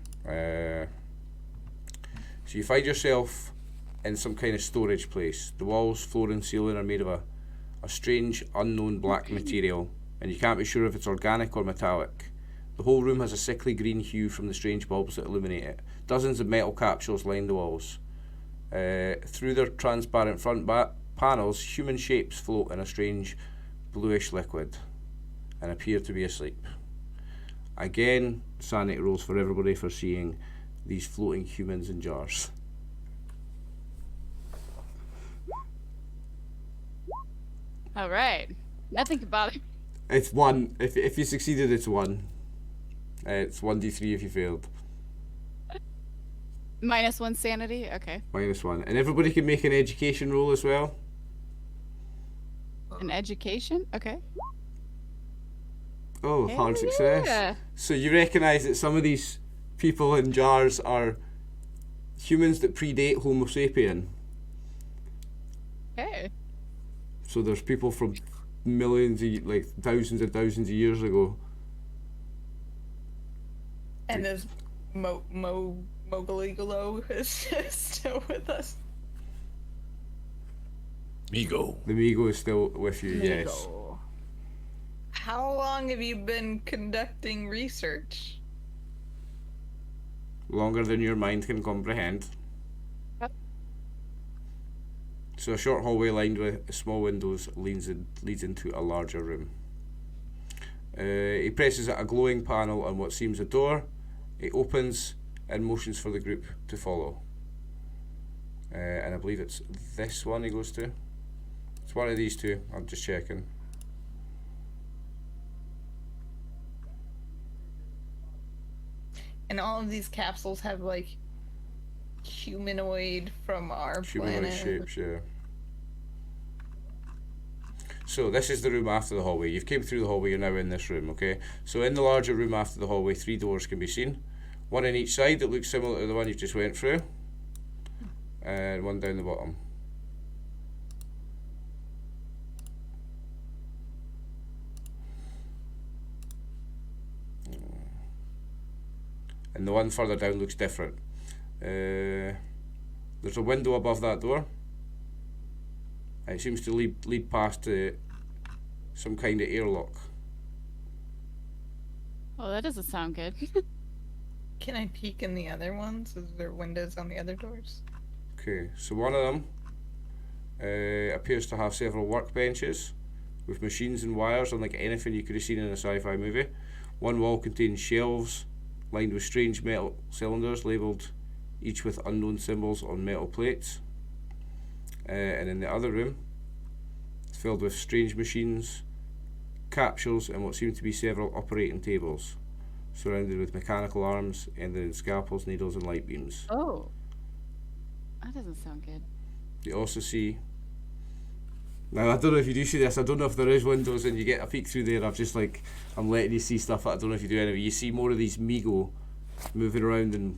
So you find yourself in some kind of storage place. The walls, floor and ceiling are made of a strange, unknown black material, and you can't be sure if it's organic or metallic. The whole room has a sickly green hue from the strange bulbs that illuminate it. Dozens of metal capsules line the walls. Through their transparent front panels, human shapes float in a strange bluish liquid and appear to be asleep. Again, sanity rolls for everybody for seeing these floating humans in jars. All right. Nothing can bother me. It's 1. If you succeeded, it's 1. It's 1d3 if you failed. -1 sanity? Okay. -1. And everybody can make an education roll as well. An education? Okay. Oh, hard Hell success. yeah. So you recognise that some of these people in jars are humans that predate Homo sapien. Okay. So there's people from millions of, like thousands and thousands of years ago. And this Mogaligalo is still with us. Migo. The Migo is still with you, yes. Migo. How long have you been conducting research? Longer than your mind can comprehend. Yep. So a short hallway lined with small windows leads into a larger room. He presses at a glowing panel on what seems a door. It opens and motions for the group to follow. And I believe it's this one he goes to. It's one of these two. I'm just checking. And all of these capsules have like humanoid from our Humanoid planet. shapes, yeah. So this is the room after the hallway. You've came through the hallway, you're now in this room, okay? So in the larger room after the hallway, 3 doors can be seen. One on each side that looks similar to the one you just went through. And one down the bottom. And the one further down looks different. There's a window above that door. It seems to lead past some kind of airlock. Oh, that doesn't sound good. Can I peek in the other ones? Is there windows on the other doors? Okay, so one of them appears to have several workbenches with machines and wires, unlike anything you could have seen in a sci-fi movie. One wall contains shelves lined with strange metal cylinders labelled each with unknown symbols on metal plates. And in the other room, it's filled with strange machines, capsules, and what seem to be several operating tables, surrounded with mechanical arms ending in scalpels, needles, and light beams. Oh. That doesn't sound good. You also see... Now, I don't know if you do see this, I don't know if there is windows and you get a peek through there. I'm letting you see stuff that I don't know if you do anyway. You see more of these Migo moving around and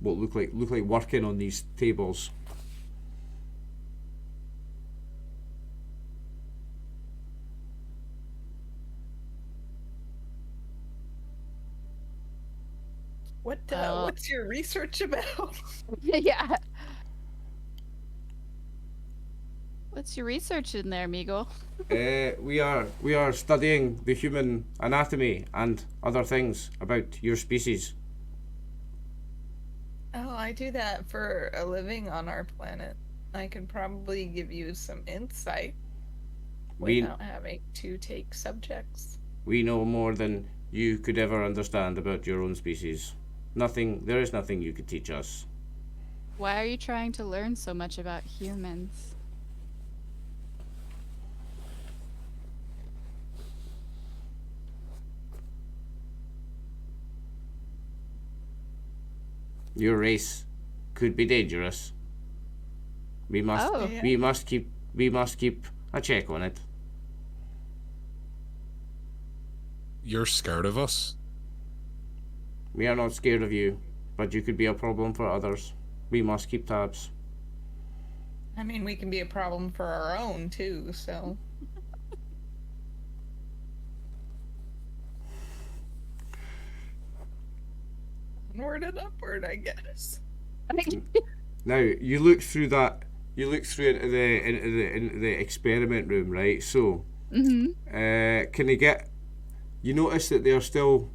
what look like working on these tables. What's your research about? Yeah. What's your research in there, Migo? We are studying the human anatomy and other things about your species. Oh, I do that for a living on our planet. I can probably give you some insight without having to take subjects. We know more than you could ever understand about your own species. There is nothing you could teach us. Why are you trying to learn so much about humans? Your race could be dangerous. We must Oh. Yeah. we must keep a check on it. You're scared of us? We are not scared of you, but you could be a problem for others. We must keep tabs. I mean, we can be a problem for our own too, so. Onward and upward, I guess. Now you look through that. You look through into the experiment room, right? So, can they get? You notice that they are still.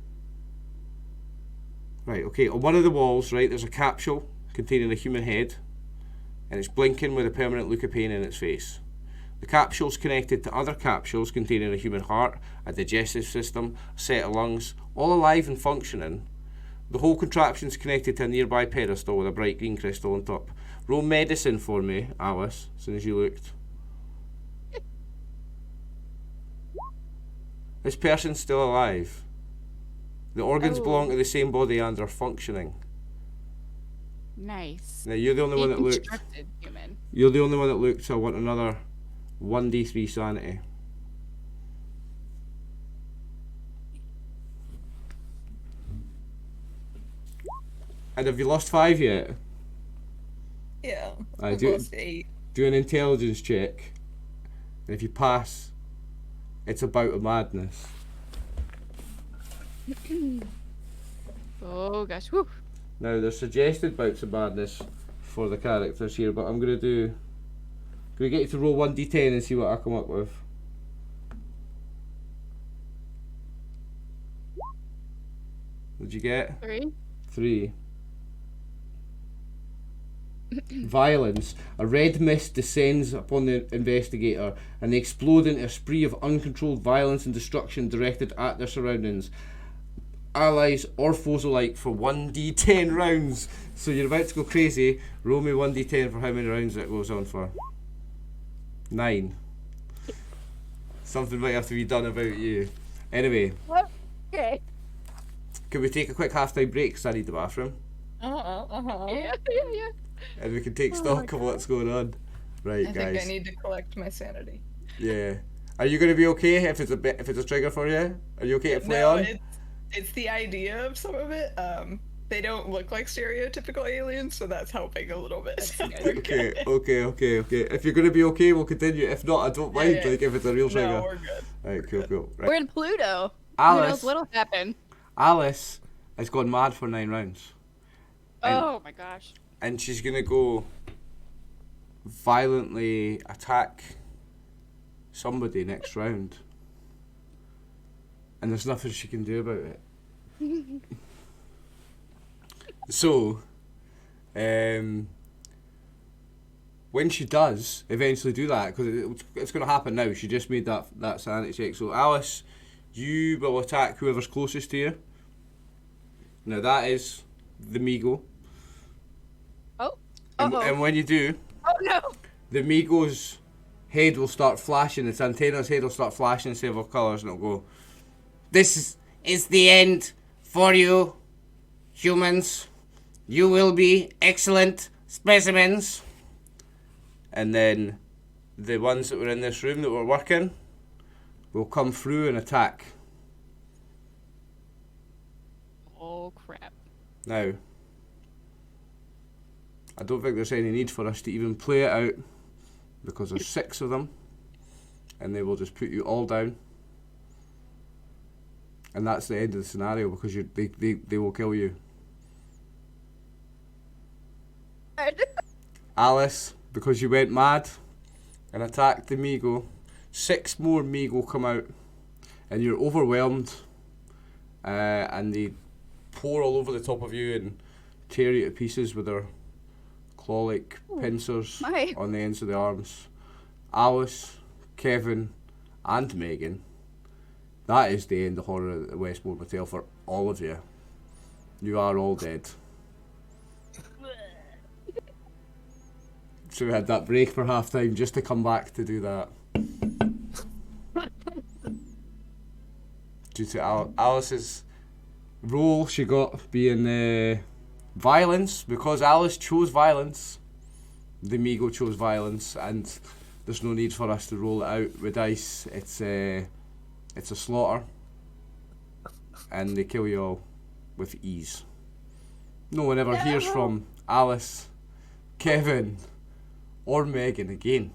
Right. Okay. On one of the walls, right, there's a capsule containing a human head. and it's blinking with a permanent look of pain in its face. The capsule's connected to other capsules containing a human heart, a digestive system, a set of lungs, all alive and functioning. The whole contraption's connected to a nearby pedestal with a bright green crystal on top. Roll medicine for me, Alice, as soon as you looked. This person's still alive. The organs belong to the same body and are functioning. Nice. Now you're the only one that looked. Deconstructed human. You're the only one that looked, so I want another 1d3 sanity. And have you lost 5 yet? Yeah. I I've do. lost 8. Do an intelligence check. And if you pass, it's a bout of madness. Oh gosh, whew. Now there's suggested bouts of madness for the characters here, but I'm gonna get you to roll 1d10 and see what I come up with. What'd you get? 3. 3. Violence. A red mist descends upon the investigator and they explode into a spree of uncontrolled violence and destruction directed at their surroundings, allies or foes alike, for 1d10 rounds. So you're about to go crazy. Roll me 1d10 for how many rounds it goes on for. 9. Something might have to be done about you. Anyway, Okay. can we take a quick half-time break because I need the bathroom? Yeah. And we can take stock of what's going on. Right, I guys. think I need to collect my sanity. Yeah. Are you going to be okay if it's a trigger for you? Are you okay to play No, on? it's the idea of some of it. They don't look like stereotypical aliens, so that's helping a little bit. Okay. If you're going to be okay, we'll continue. If not, I don't mind. Yeah. Like if it's a real trigger. No, we're good. Right, cool. Right. We're in Pluto. Who Alice. knows what'll happen? Alice has gone mad for 9 rounds. Oh my gosh. And she's going to go violently attack somebody next round. And there's nothing she can do about it. So, when she does eventually do that, because it's going to happen now, she just made that sanity check. So, Alice, you will attack whoever's closest to you. Now, that is the Migo. Oh. And when you do, Oh no. the Migo's head will start flashing, its antenna's head will start flashing in several colours, and it'll go, "This is the end for you, humans. You will be excellent specimens." And then the ones that were in this room that were working will come through and attack. Oh crap. Now, I don't think there's any need for us to even play it out, because there's 6 of them, and they will just put you all down. And that's the end of the scenario, because they will kill you. Alice, because you went mad and attacked the Migo, 6 more Migo come out, and you're overwhelmed, and they pour all over the top of you and tear you to pieces with their claw-like pincers my. on the ends of the arms. Alice, Kevin, and Megan, that is the end of horror at the Westmore Motel for all of you. You are all dead. So we had that break for half time just to come back to do that. Due to Alice's role, she got being violence, because Alice chose violence. The Migo chose violence, and there's no need for us to roll it out with dice. It's a slaughter, and they kill you all with ease. No one ever hears from Alice, Kevin, or Megan again.